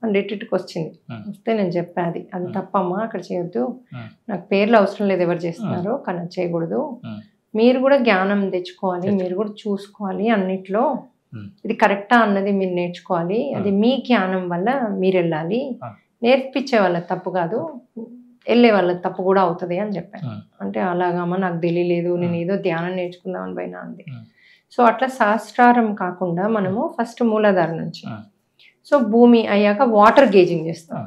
మన రిట్రీట్కి వచ్చింది. వస్తే నేను చెప్పాది, అది తప్పమ్మా, అక్కడ చేయొద్దు, నాకు పేర్లు అవసరం లేదు ఎవరు చేస్తున్నారు, కానీ అది చేయకూడదు, మీరు కూడా జ్ఞానం తెచ్చుకోవాలి, మీరు కూడా చూసుకోవాలి అన్నిట్లో, ఇది కరెక్టా అన్నది మీరు నేర్చుకోవాలి, అది మీ జ్ఞానం వల్ల మీరు వెళ్ళాలి, నేర్పించే వాళ్ళకి తప్పు కాదు, వెళ్ళే వాళ్ళకి తప్పు కూడా అవుతుంది అని చెప్పాను. అంటే అలాగమ్మా నాకు తెలియలేదు, నేను ఏదో ధ్యానం నేర్చుకుందామని పైన అంది. సో అట్లా సహస్రారం కాకుండా మనము ఫస్ట్ మూలాధారం నుంచి, సో భూమి అయ్యాక వాటర్ గేజింగ్ చేస్తాం.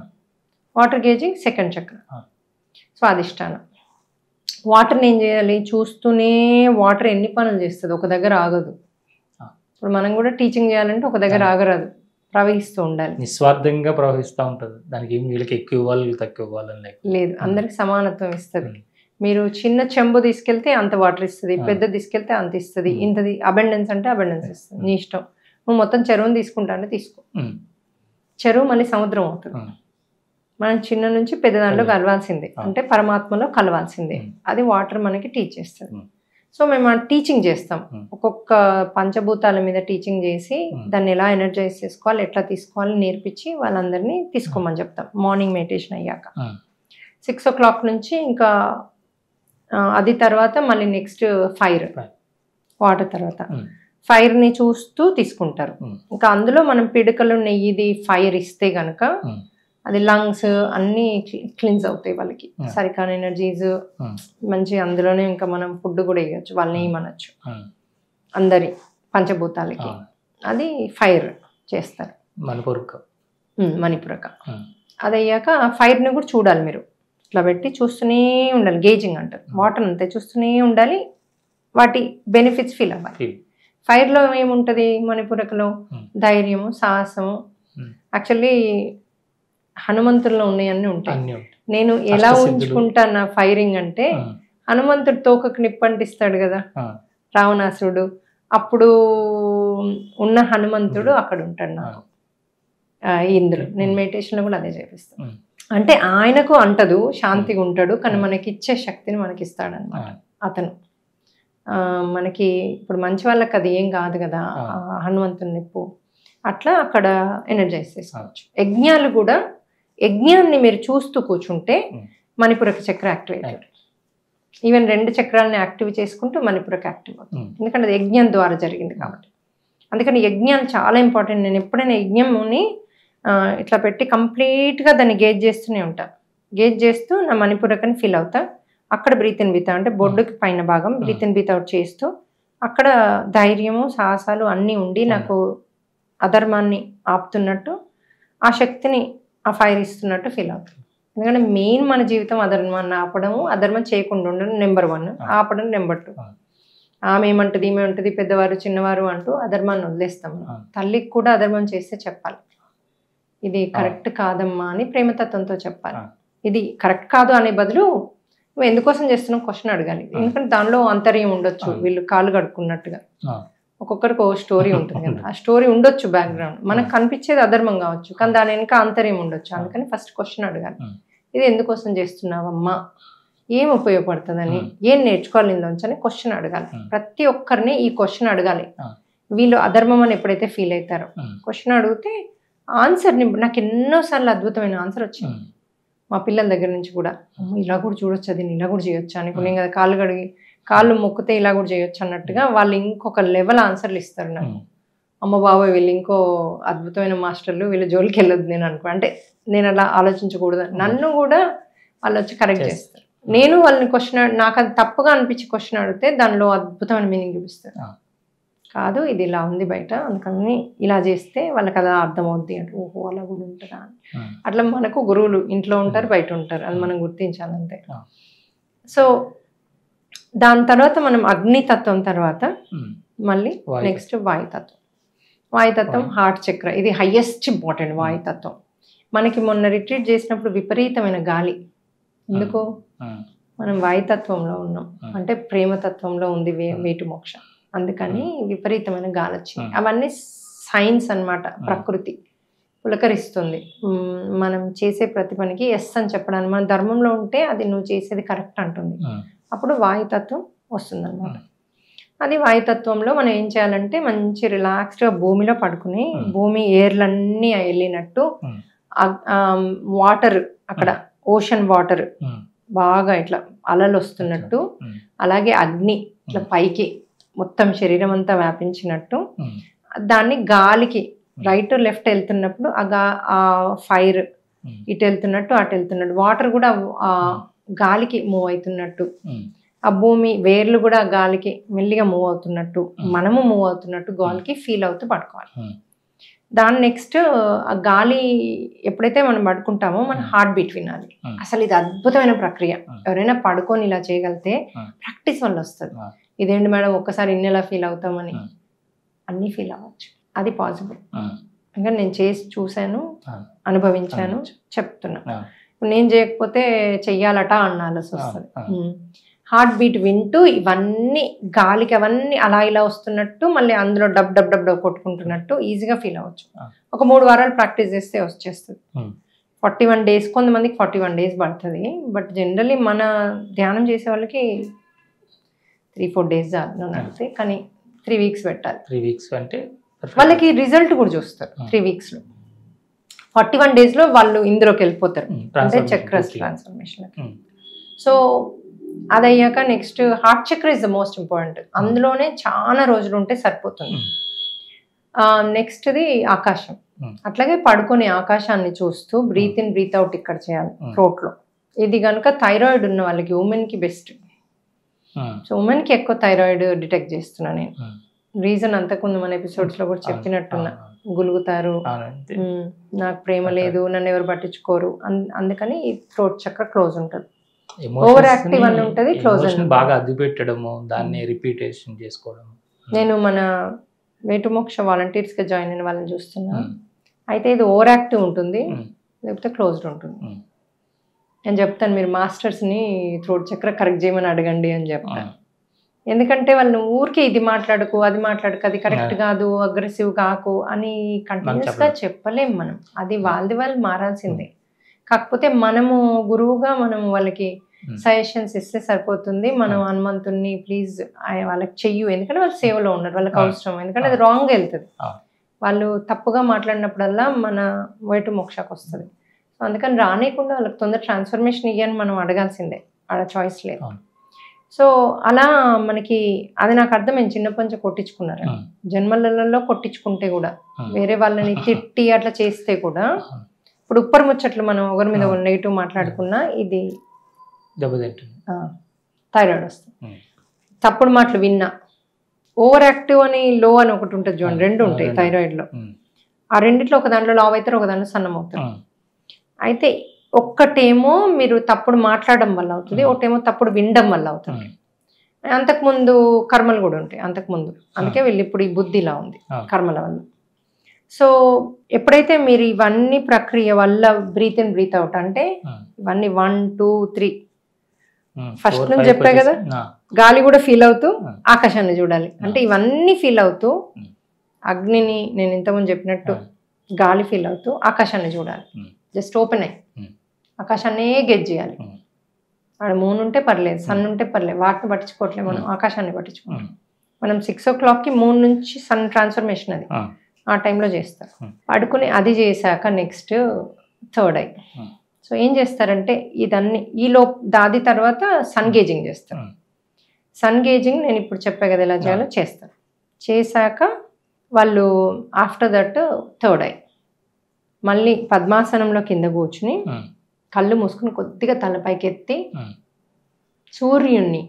వాటర్ గేజింగ్ సెకండ్ చక్ర, స్వాదిష్టానం. వాటర్ని ఏం చేయాలి? చూస్తూనే వాటర్ ఎన్ని పనులు చేస్తుంది, ఒక దగ్గర ఆగదు. ఇప్పుడు మనం కూడా టీచింగ్ చేయాలంటే ఒక దగ్గర ఆగరాదు, ప్రవహిస్తూ ఉండాలి. నిస్వార్థంగా ప్రవహిస్తూ ఉంటుంది. దానికి వీళ్ళకి ఎక్కువ ఇవ్వాలి, వీళ్ళు తక్కువ ఇవ్వాలని లేదు, అందరికి సమానత్వం ఇస్తుంది. మీరు చిన్న చెంబు తీసుకెళ్తే అంత వాటర్ ఇస్తుంది, పెద్ద తీసుకెళ్తే అంత ఇస్తుంది. ఇంతది అబెండెన్స్ అంటే అబెండెన్స్ ఇస్తుంది, నీ ఇష్టం. నువ్వు మొత్తం చెరువుని తీసుకుంటా అంటే తీసుకో, చెరువు మళ్ళీ సముద్రం అవుతుంది. మనం చిన్న నుంచి పెద్ద దాంట్లో కలవాల్సిందే, అంటే పరమాత్మలో కలవాల్సిందే. అది వాటర్ మనకి టీచ్ చేస్తుంది. సో మేము టీచింగ్ చేస్తాం, ఒక్కొక్క పంచభూతాల మీద టీచింగ్ చేసి దాన్ని ఎలా ఎనర్జైజ్ చేసుకోవాలి, ఎట్లా తీసుకోవాలి నేర్పించి వాళ్ళందరినీ తీసుకోమని చెప్తాం. మార్నింగ్ మెడిటేషన్ అయ్యాక 6 o'clock నుంచి ఇంకా అది తర్వాత మళ్ళీ నెక్స్ట్ ఫైర్, వాటర్ తర్వాత ఫైర్ని చూస్తూ తీసుకుంటారు. ఇంకా అందులో మనం పిడకలు నెయ్యిది ఫైర్ ఇస్తే గనక అది లంగ్స్ అన్నీ క్లీన్స్ అవుతాయి వాళ్ళకి, సరికాని ఎనర్జీస్ మంచి. అందులోనే ఇంకా మనం ఫుడ్ కూడా వేయచ్చు, వాళ్ళని ఏమనొచ్చు అందరి పంచభూతాలకి. అది ఫైర్ చేస్తారు మణిపురక. అది అయ్యాక ఫైర్ని కూడా చూడాలి మీరు, ఇట్లా పెట్టి చూస్తూనే ఉండాలి. గేజింగ్ అంటారు, వాటర్ అంతే చూస్తూనే ఉండాలి, వాటి బెనిఫిట్స్ ఫీల్ అవ్వాలి. ఫైర్లో ఏముంటుంది మణిపురకలో? ధైర్యము, సాహసము. యాక్చువల్లీ హనుమంతుల్లో ఉన్నాయన్నీ ఉంటాయి. నేను ఎలా ఊహించుకుంటా నా ఫైరింగ్ అంటే, హనుమంతుడు తోకకు నిప్పంటిస్తాడు కదా రావణాసురుడు, అప్పుడు ఉన్న హనుమంతుడు అక్కడ ఉంటాడు నాకు ఇందులో. నేను మెడిటేషన్లో కూడా అదే చేపిస్తాను. అంటే ఆయనకు అంటదు, శాంతిగా ఉంటాడు, కానీ మనకి ఇచ్చే శక్తిని మనకి ఇస్తాడు అనమాట అతను. మనకి ఇప్పుడు మంచి వాళ్ళకి అది ఏం కాదు కదా హనుమంతుని నిప్పు, అట్లా అక్కడ ఎనర్జైజ్ చేసుకోవచ్చు. యజ్ఞాలు కూడా, యజ్ఞాన్ని మీరు చూస్తూ కూర్చుంటే మణిపురక చక్ర యాక్టివ్ అవుతుంది. ఈవెన్ 2 చక్రాలని యాక్టివ్ చేసుకుంటూ మణిపురక యాక్టివ్ అవుతుంది, ఎందుకంటే అది యజ్ఞం ద్వారా జరిగింది కాబట్టి. అందుకని యజ్ఞాలు చాలా ఇంపార్టెంట్. నేను ఎప్పుడైనా యజ్ఞముని ఇట్లా పెట్టి కంప్లీట్గా దాన్ని గేజ్ చేస్తూనే ఉంటా. గేజ్ చేస్తూ నా మణిపురకని ఫీల్ అవుతా. అక్కడ బ్రీత్ ఇన్ బ్రీత్ అంటే బొడ్డుకి పైన భాగం బ్రీత్ ఇన్ బ్రీత్ అవుట్ చేస్తూ అక్కడ ధైర్యము, సాహసాలు అన్నీ ఉండి నాకు అధర్మాన్ని ఆపుతున్నట్టు, ఆ శక్తిని ఆ ఫైర్ ఇస్తున్నట్టు ఫీల్ అవుతుంది. ఎందుకంటే మెయిన్ మన జీవితం అధర్మాన్ని ఆపడము, అధర్మం చేయకుండా ఉండడం నెంబర్ 1, ఆపడం నెంబర్ 2. ఆమె ఏమంటుంది, ఈమె ఉంటుంది, పెద్దవారు చిన్నవారు అంటూ అధర్మాన్ని వదిలేస్తాం. తల్లికి కూడా అధర్మం చేస్తే చెప్పాలి, ఇది కరెక్ట్ కాదమ్మా అని ప్రేమతత్వంతో చెప్పాలి. ఇది కరెక్ట్ కాదు అనే బదులు నువ్వు ఎందుకోసం చేస్తున్నావు క్వశ్చన్ అడగాలి. ఎందుకంటే దానిలో అంతర్యం ఉండొచ్చు, వీళ్ళు కాళ్ళు కడుక్కున్నట్టుగా ఒక్కొక్కరికి ఒక స్టోరీ ఉంటుంది కదా, ఆ స్టోరీ ఉండొచ్చు బ్యాక్గ్రౌండ్. మనకు కనిపించేది అధర్మం కావచ్చు, కానీ దాని వెనక అంతర్యం ఉండొచ్చు. అందుకని ఫస్ట్ క్వశ్చన్ అడగాలి, ఇది ఎందుకోసం చేస్తున్నావమ్మా, ఏం ఉపయోగపడుతుందని, ఏం నేర్చుకోవాలి ఇందులోంచి అని క్వశ్చన్ అడగాలి. ప్రతి ఒక్కరిని ఈ క్వశ్చన్ అడగాలి. వీళ్ళు అధర్మం అని ఎప్పుడైతే ఫీల్ అవుతారో క్వశ్చన్ అడిగితే ఆన్సర్ని, నాకు ఎన్నోసార్లు అద్భుతమైన ఆన్సర్ వచ్చింది మా పిల్లల దగ్గర నుంచి కూడా. ఇలా కూడా చూడొచ్చు, అది ఇలా కూడా చేయొచ్చు అనుకున్నాం కదా, కాళ్ళు కడిగి కాళ్ళు మొక్కితే ఇలా కూడా చేయొచ్చు అన్నట్టుగా వాళ్ళు ఇంకొక లెవెల్ ఆన్సర్లు ఇస్తారు నాకు. అమ్మ బాబాయ్ వీళ్ళు ఇంకో అద్భుతమైన మాస్టర్లు, వీళ్ళ జోలికి వెళ్ళొద్దు నేను అనుకో, అంటే నేను అలా ఆలోచించకూడదు. నన్ను కూడా వాళ్ళు వచ్చి కరెక్ట్ చేస్తారు. నేను వాళ్ళని క్వశ్చన్, నాకు అది తప్పుగా అనిపించి క్వశ్చన్ అడిగితే దానిలో అద్భుతమైన మీనింగ్ చూపిస్తారు. కాదు ఇది ఇలా ఉంది బయట, అందుకని ఇలా చేస్తే వాళ్ళకి అలా అర్థమవుద్ది అంటే, ఓహో అలా కూడా ఉంటుందా అని. అట్లా మనకు గురువులు ఇంట్లో ఉంటారు, బయట ఉంటారు, అది మనం గుర్తించాలి అంతే. సో దాని తర్వాత మనం అగ్నితత్వం తర్వాత మళ్ళీ నెక్స్ట్ వాయుతత్వం. వాయుతత్వం హార్ట్ చక్ర, ఇది హైయెస్ట్ ఇంపార్టెంట్. వాయుతత్వం మనకి మొన్న రిట్రీట్ చేసినప్పుడు విపరీతమైన గాలి. ఎందుకు? మనం వాయుతత్వంలో ఉన్నాం, అంటే ప్రేమతత్వంలో ఉంది వేటు మోక్ష, అందుకని విపరీతమైన గాలి వచ్చింది. అవన్నీ సైన్స్ అన్నమాట. ప్రకృతి పులకరిస్తుంది మనం చేసే ప్రతి పనికి ఎస్ అని చెప్పడానికి. మన ధర్మంలో ఉంటే అది నువ్వు చేసేది కరెక్ట్ అంటుంది, అప్పుడు వాయుతత్వం వస్తుంది అన్నమాట. అది వాయుతత్వంలో మనం ఏం చేయాలంటే మంచి రిలాక్స్డ్గా భూమిలో పడుకుని, భూమి ఎయిర్లన్నీ వెళ్ళినట్టు, వాటర్ అక్కడ ఓషన్ వాటర్ బాగా ఇట్లా అలలు వస్తున్నట్టు, అలాగే అగ్ని ఇట్లా పైకి మొత్తం శరీరం అంతా వ్యాపించినట్టు, దాన్ని గాలికి రైట్ లెఫ్ట్ వెళ్తున్నప్పుడు ఆ ఫైర్ ఇటు వెళ్తున్నట్టు అటు వెళ్తున్నట్టు, వాటర్ కూడా ఆ గాలికి మూవ్ అవుతున్నట్టు, ఆ భూమి వేర్లు కూడా గాలికి మెల్లిగా మూవ్ అవుతున్నట్టు, మనము మూవ్ అవుతున్నట్టు గాలికి ఫీల్ అవుతూ పడుకోవాలి. దాని నెక్స్ట్ ఆ గాలి ఎప్పుడైతే మనం పడుకుంటామో మన హార్ట్ బీట్ వినాలి. అసలు ఇది అద్భుతమైన ప్రక్రియ. ఎవరైనా పడుకొని ఇలా చేయగలిగితే ప్రాక్టీస్ వల్ల వస్తుంది. ఇదేంటి మేడం ఒక్కసారి ఇన్ని ఎలా ఫీల్ అవుతామని, అన్నీ ఫీల్ అవ్వచ్చు, అది పాసిబుల్. ఇంకా నేను చేసి చూశాను, అనుభవించాను, చెప్తున్నా. నేను చేయకపోతే చెయ్యాలట అనాల్సి వస్తుంది. హార్ట్ బీట్ వింటూ ఇవన్నీ గాలికి అవన్నీ అలా ఇలా వస్తున్నట్టు మళ్ళీ అందులో డబ్ డబ్ డబ్ డబ్ కొట్టుకుంటున్నట్టు ఈజీగా ఫీల్ అవ్వచ్చు. ఒక 3 వారాలు ప్రాక్టీస్ చేస్తే వచ్చేస్తుంది. 41 days, కొంతమందికి 41 days పడుతుంది. బట్ జనరలీ మన ధ్యానం చేసే వాళ్ళకి 3-4 days అంతే, కానీ 3 weeks పెట్టాలి. 3 weeks అంటే వాళ్ళకి రిజల్ట్ కూడా చూస్తారు 3 weeksలో. 41 daysలో వాళ్ళు ఇందులోకి వెళ్ళిపోతారు, అంటే చక్రస్ ట్రాన్స్ఫర్మేషన్. సో అది అయ్యాక నెక్స్ట్ హార్ట్ చక్ర ఇస్ ద మోస్ట్ ఇంపార్టెంట్. అందులోనే చాలా రోజులు ఉంటే సరిపోతుంది. నెక్స్ట్ది ఆకాశం. అట్లాగే పడుకొని ఆకాశాన్ని చూస్తూ బ్రీత్ ఇన్ బ్రీత్ అవుట్ ఇక్కడ చేయాలి థ్రోట్లో. ఇది కనుక థైరాయిడ్ ఉన్న వాళ్ళకి, ఉమెన్కి బెస్ట్. సో ఉమెన్కి ఎక్కువ థైరాయిడ్ డిటెక్ట్ చేస్తున్నా నేను. రీజన్ అంతకుముందు మన ఎపిసోడ్స్లో కూడా చెప్పినట్టున్నా, గులుగుతారు, నాకు ప్రేమ లేదు, నన్ను ఎవరు పట్టించుకోరు, అందుకని థ్రోట్ చక్ర క్లోజ్ ఉంటుంది. ఓవర్ యాక్టివ్ అని ఉంటుంది, క్లోజ్ అని బాగా అద్దు పెట్టడము, దాన్ని రిపీటేషన్ చేసుకోవడం. నేను మన వే టు మోక్ష వాలంటీర్స్గా జాయిన్ అయిన వాళ్ళని చూస్తున్నా. అయితే ఇది ఓవర్ యాక్టివ్ ఉంటుంది, లేకపోతే క్లోజ్డ్ ఉంటుంది. నేను చెప్తాను, మీరు మాస్టర్స్ని థ్రోట్ చక్ర కరెక్ట్ చేయమని అడగండి అని చెప్తాను. ఎందుకంటే వాళ్ళు ఊరికే ఇది మాట్లాడుకు, అది మాట్లాడుకు, అది కరెక్ట్ కాదు, అగ్రెసివ్ కాకు అని కంటిన్యూస్గా చెప్పలేం మనం. అది వాళ్ళు మారాల్సిందే. కాకపోతే మనము గురువుగా మనము వాళ్ళకి సజెషన్స్ ఇస్తే సరిపోతుంది. మనం హనుమంతుని ప్లీజ్ వాళ్ళకి చెయ్యు, ఎందుకంటే వాళ్ళు సేవలో ఉన్నారు, వాళ్ళకి అవసరం. ఎందుకంటే అది రాంగ్గా వెళ్తుంది. వాళ్ళు తప్పుగా మాట్లాడినప్పుడల్లా మన వే టు మోక్షకు వస్తుంది. సో అందుకని రానియకుండా వాళ్ళకి తొందర ట్రాన్స్ఫర్మేషన్ ఇవ్వని మనం అడగాల్సిందే, ఆడ చాయిస్ లేదు. సో అలా మనకి అది నాకు అర్థమైంది. చిన్నప్పటి నుంచి కొట్టించుకున్నారు, జన్మలలో కొట్టించుకుంటే కూడా, వేరే వాళ్ళని తిట్టి అట్లా చేస్తే కూడా. ఇప్పుడు ఉప్పర్ ముచ్చట్లు మనం ఒకరి మీద నెగిటివ్ మాట్లాడుకున్నా ఇది థైరాయిడ్ వస్తుంది. తప్పుడు మాటలు విన్నా, ఓవర్ యాక్టివ్ అని లో అని ఒకటి ఉంటుంది చూడండి, 2 ఉంటాయి థైరాయిడ్లో. ఆ రెండిట్లో ఒక దాంట్లో లావ్ అవుతారు, ఒక దాంట్లో సన్నం అవుతారు. అయితే ఒక్కటేమో మీరు తప్పుడు మాట్లాడడం వల్ల అవుతుంది, ఒకటేమో తప్పుడు వినడం వల్ల అవుతుంది. అంతకుముందు కర్మలు కూడా ఉంటాయి అంతకుముందు, అందుకే వీళ్ళు ఇప్పుడు ఈ బుద్ధి ఇలా ఉంది కర్మల వల్ల. సో ఎప్పుడైతే మీరు ఇవన్నీ ప్రక్రియ వల్ల బ్రీత్ ఇన్ బ్రీత్ అవుట్ అంటే ఇవన్నీ 1, 2, 3 ఫస్ట్ నుంచి చెప్పే కదా, గాలి కూడా ఫీల్ అవుతూ ఆకాశాన్ని చూడాలి. అంటే ఇవన్నీ ఫీల్ అవుతూ అగ్నిని నేను ఇంతకుముందు చెప్పినట్టు గాలి ఫీల్ అవుతూ ఆకాశాన్ని చూడాలి. జస్ట్ ఓపెన్ అయ్యి ఆకాశాన్నే గెజ్ చేయాలి. ఆడ మూన్ ఉంటే పర్లేదు, సన్ ఉంటే పర్లేదు, వాటిని పట్టించుకోవట్లేదు మనం, ఆకాశాన్ని పట్టించుకోవాలి. మనం 6 o'clockకి మూన్ నుంచి సన్ ట్రాన్స్ఫర్మేషన్ అది ఆ టైంలో చేస్తారు. పడుకుని అది చేశాక నెక్స్ట్ థర్డ్ ఐ. సో ఏం చేస్తారంటే ఇదన్నీ దాది తర్వాత సన్ గేజింగ్ చేస్తారు. సన్ గేజింగ్ నేను ఇప్పుడు చెప్పే కదా ఎలా చేయాలో చేస్తారు. చేశాక వాళ్ళు ఆఫ్టర్ దట్ థర్డ్ ఐ మళ్ళీ పద్మాసనంలో కింద కూర్చుని కళ్ళు మూసుకుని కొద్దిగా తలపైకి ఎత్తి సూర్యుడిని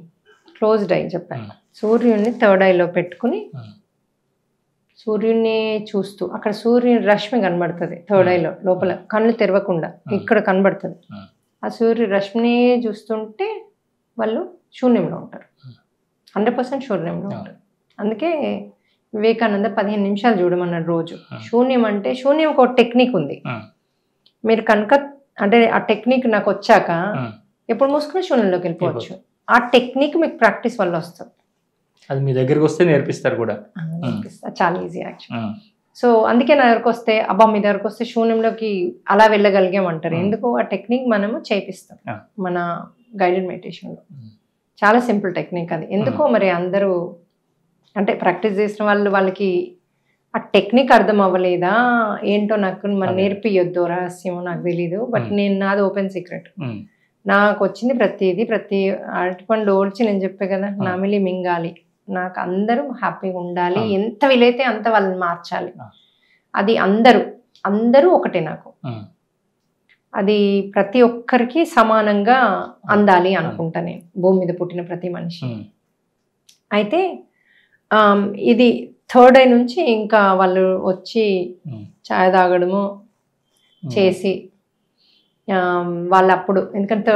క్లోజ్డ్ ఐ చెప్పాను, సూర్యుడిని థర్డ్ ఐలో పెట్టుకుని సూర్యుడిని చూస్తూ, అక్కడ సూర్యుని రశ్మి కనబడుతుంది థర్డ్ ఐలో, లోపల కళ్ళు తెరవకుండా ఇక్కడ కనబడుతుంది. ఆ సూర్య రశ్మిని చూస్తుంటే వాళ్ళు శూన్యంలో ఉంటారు, 100% శూన్యంలో ఉంటారు. అందుకే వివేకానంద 15 నిమిషాలు చూడమన్నాడు రోజు. శూన్యం అంటే శూన్యం ఒక టెక్నిక్ ఉంది. మీరు కనుక అంటే ఆ టెక్నిక్ నాకు వచ్చాక ఎప్పుడు మూసుకుని శూన్యంలోకి వెళ్ళిపోవచ్చు. ఆ టెక్నిక్ మీకు ప్రాక్టీస్ వల్ల వస్తుంది. అది మీ దగ్గరికి వస్తే నేర్పిస్తారు కూడా, చాలా ఈజీ యాక్చువల్. సో అందుకే నా దగ్గరకు వస్తే అబ్బా మీ దగ్గరకు వస్తే శూన్యంలోకి అలా వెళ్ళగలిగామంటారు. ఎందుకు? ఆ టెక్నిక్ మనము చేపిస్తాం మన గైడెడ్ మెడిటేషన్లో. చాలా సింపుల్ టెక్నిక్ అది. ఎందుకో మరి అందరూ అంటే ప్రాక్టీస్ చేసిన వాళ్ళకి ఆ టెక్నిక్ అర్థం అవ్వలేదా ఏంటో, నాకు మరి నేర్పియొద్దు రహస్యమో నాకు తెలీదు. బట్ నేను నాది ఓపెన్ సీక్రెట్. నాకు వచ్చింది ప్రతి అరటిపండు ఓడ్చి నేను చెప్పే కదా, నామిలి మింగాలి, నాకు అందరూ హ్యాపీగా ఉండాలి, ఎంత వీలైతే అంత వాళ్ళని మార్చాలి. అది అందరూ ఒకటే నాకు. అది ప్రతి ఒక్కరికి సమానంగా అందాలి అనుకుంటా నేను, భూమి మీద పుట్టిన ప్రతి మనిషి. అయితే ఇది థర్డ్ ఐ నుంచి ఇంకా వాళ్ళు వచ్చి ఛాయ్ తాగడము చేసి వాళ్ళు అప్పుడు, ఎందుకంటే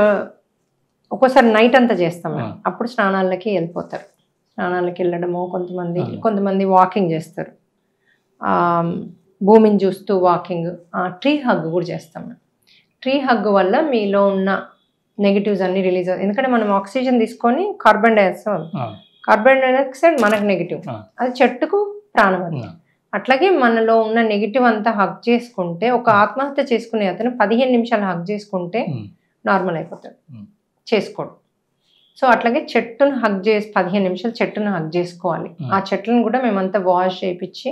ఒక్కోసారి నైట్ అంతా చేస్తాం, అప్పుడు స్నానాలకి వెళ్ళిపోతారు. స్నానాలకు వెళ్ళడము, కొంతమంది వాకింగ్ చేస్తారు, భూమిని చూస్తూ వాకింగ్. ట్రీ హగ్ కూడా చేస్తాం. ట్రీ హగ్ వల్ల మీలో ఉన్న నెగిటివ్స్ అన్ని రిలీజ్ అవుతాయి. ఎందుకంటే మనం ఆక్సిజన్ తీసుకొని కార్బన్ డైఆక్సైడ్ మనకు నెగిటివ్, అది చెట్టుకు ప్రాణం. అది అట్లాగే మనలో ఉన్న నెగిటివ్ అంతా హగ్ చేసుకుంటే, ఒక ఆత్మహత్య చేసుకునే అతను 15 నిమిషాలు హగ్ చేసుకుంటే నార్మల్ అయిపోతాడు, చేసుకోడు. సో అట్లాగే చెట్టును హగ్ చేసి 15 నిమిషాలు చెట్టును హగ్ చేసుకోవాలి. ఆ చెట్లను కూడా మేమంతా వాష్ చేయించి,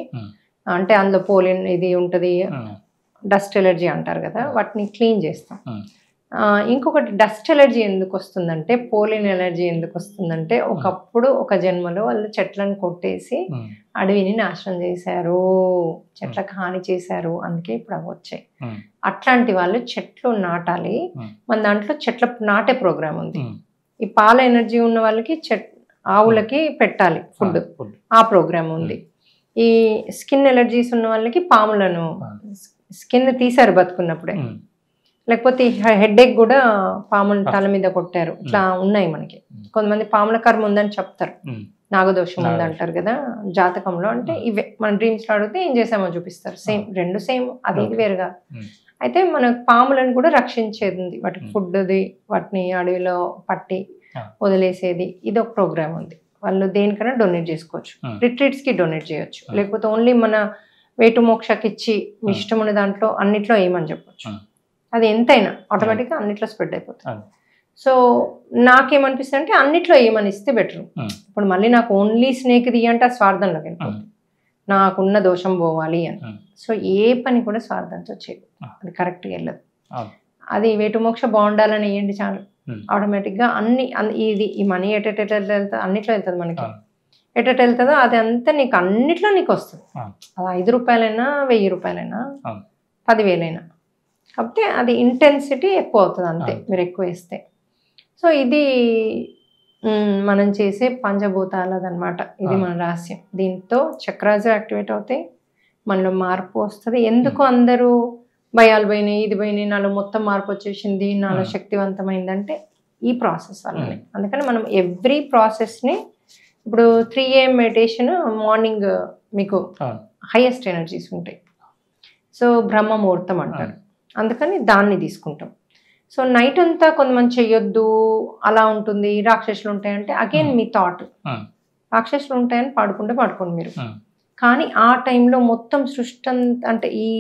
అంటే అందులో పోలిన్ ఇది ఉంటుంది, డస్ట్ ఎలర్జీ అంటారు కదా, వాటిని క్లీన్ చేస్తాం. ఇంకొకటి డస్ట్ ఎలర్జీ ఎందుకు వస్తుందంటే, పోలిన్ ఎలర్జీ ఎందుకు వస్తుందంటే, ఒకప్పుడు ఒక జన్మలో వాళ్ళు చెట్లను కొట్టేసి అడవిని నాశనం చేశారు, చెట్లకు హాని చేశారు, అందుకే ఇప్పుడు అవి వచ్చాయి. అట్లాంటి వాళ్ళు చెట్లు నాటాలి. మన దాంట్లో చెట్ల నాటే ప్రోగ్రామ్ ఉంది. ఈ పాల ఎనర్జీ ఉన్న వాళ్ళకి ఆవులకి పెట్టాలి ఫుడ్, ఆ ప్రోగ్రామ్ ఉంది. ఈ స్కిన్ ఎలర్జీస్ ఉన్న వాళ్ళకి పాములను స్కిన్ తీసారు బతుకున్నప్పుడే, లేకపోతే హెడ్ఏక్ కూడా పాముల తల మీద కొట్టారు, ఇట్లా ఉన్నాయి మనకి. కొంతమంది పాముల కర్మ ఉందని చెప్తారు, నాగదోషం ఉందంటారు కదా జాతకంలో. అంటే ఇవే మన డ్రీమ్స్లో అడిగితే ఏం చేసామో చూపిస్తారు. రెండు సేమ్, అది వేరుగా. అయితే మన పాములను కూడా రక్షించేది ఉంది, వాటికి ఫుడ్ది, వాటిని అడవిలో పట్టి వదిలేసేది, ఇది ఒక ప్రోగ్రామ్ ఉంది. వాళ్ళు దేనికైనా డొనేట్ చేసుకోవచ్చు, రిట్రీట్స్కి డొనేట్ చేయొచ్చు, లేకపోతే ఓన్లీ మన వేటు మోక్షకి ఇచ్చి మీ ఇష్టం ఉన్న దాంట్లో అన్నిట్లో ఏమని చెప్పొచ్చు. అది ఎంతైనా ఆటోమేటిక్గా అన్నిట్లో స్ప్రెడ్ అయిపోతుంది. సో నాకేమనిపిస్తుంది అంటే అన్నిట్లో ఏమని ఇస్తే బెటర్. ఇప్పుడు మళ్ళీ నాకు ఓన్లీ స్నేక్ ది అంటే ఆ స్వార్థంలోకి వెళ్ళిపోతుంది, నాకున్న దోషం పోవాలి అని. సో ఏ పని కూడా స్వార్థంతో చేయదు, అది కరెక్ట్గా వెళ్ళదు. అది వేటు మోక్ష బాగుండాలని వేయండి చాలు, ఆటోమేటిక్గా ఇది ఈ మనీ వెళ్తుంది, అన్నిట్లో వెళ్తుంది మనకి. ఎటెట్ వెళ్తుందో అది అంతా నీకు అన్నిట్లో నీకు వస్తుంది. అది 5 రూపాయలైనా 1000 రూపాయలైనా 10,000 కాకపోతే అది ఇంటెన్సిటీ ఎక్కువ అవుతుంది అంతే, మీరు ఎక్కువ వేస్తే. సో ఇది మనం చేసే పంచభూతాలదనమాట, ఇది మన రహస్యం. దీంతో చక్రాలు యాక్టివేట్ అవుతాయి, మనలో మార్పు వస్తుంది. ఎందుకు అందరూ భయాలు పోయినాయి, ఇది పోయినాయి, నాలో మొత్తం మార్పు వచ్చేసింది, నాలో శక్తివంతమైందంటే ఈ ప్రాసెస్ వల్లనే. అందుకని మనం ఎవ్రీ ప్రాసెస్ని, ఇప్పుడు 3 AM మెడిటేషన్ మార్నింగ్ మీకు హైయెస్ట్ ఎనర్జీస్ ఉంటాయి, సో బ్రహ్మ ముహూర్తం అంటారు, అందుకని దాన్ని తీసుకుంటాం. సో నైట్ అంతా కొంతమంది చెయ్యొద్దు అలా ఉంటుంది, రాక్షసులు ఉంటాయంటే అగైన్ మీ థాట్, రాక్షసులు ఉంటాయని పడుకోండి మీరు. కానీ ఆ టైంలో మొత్తం సృష్టి అంటే ఈ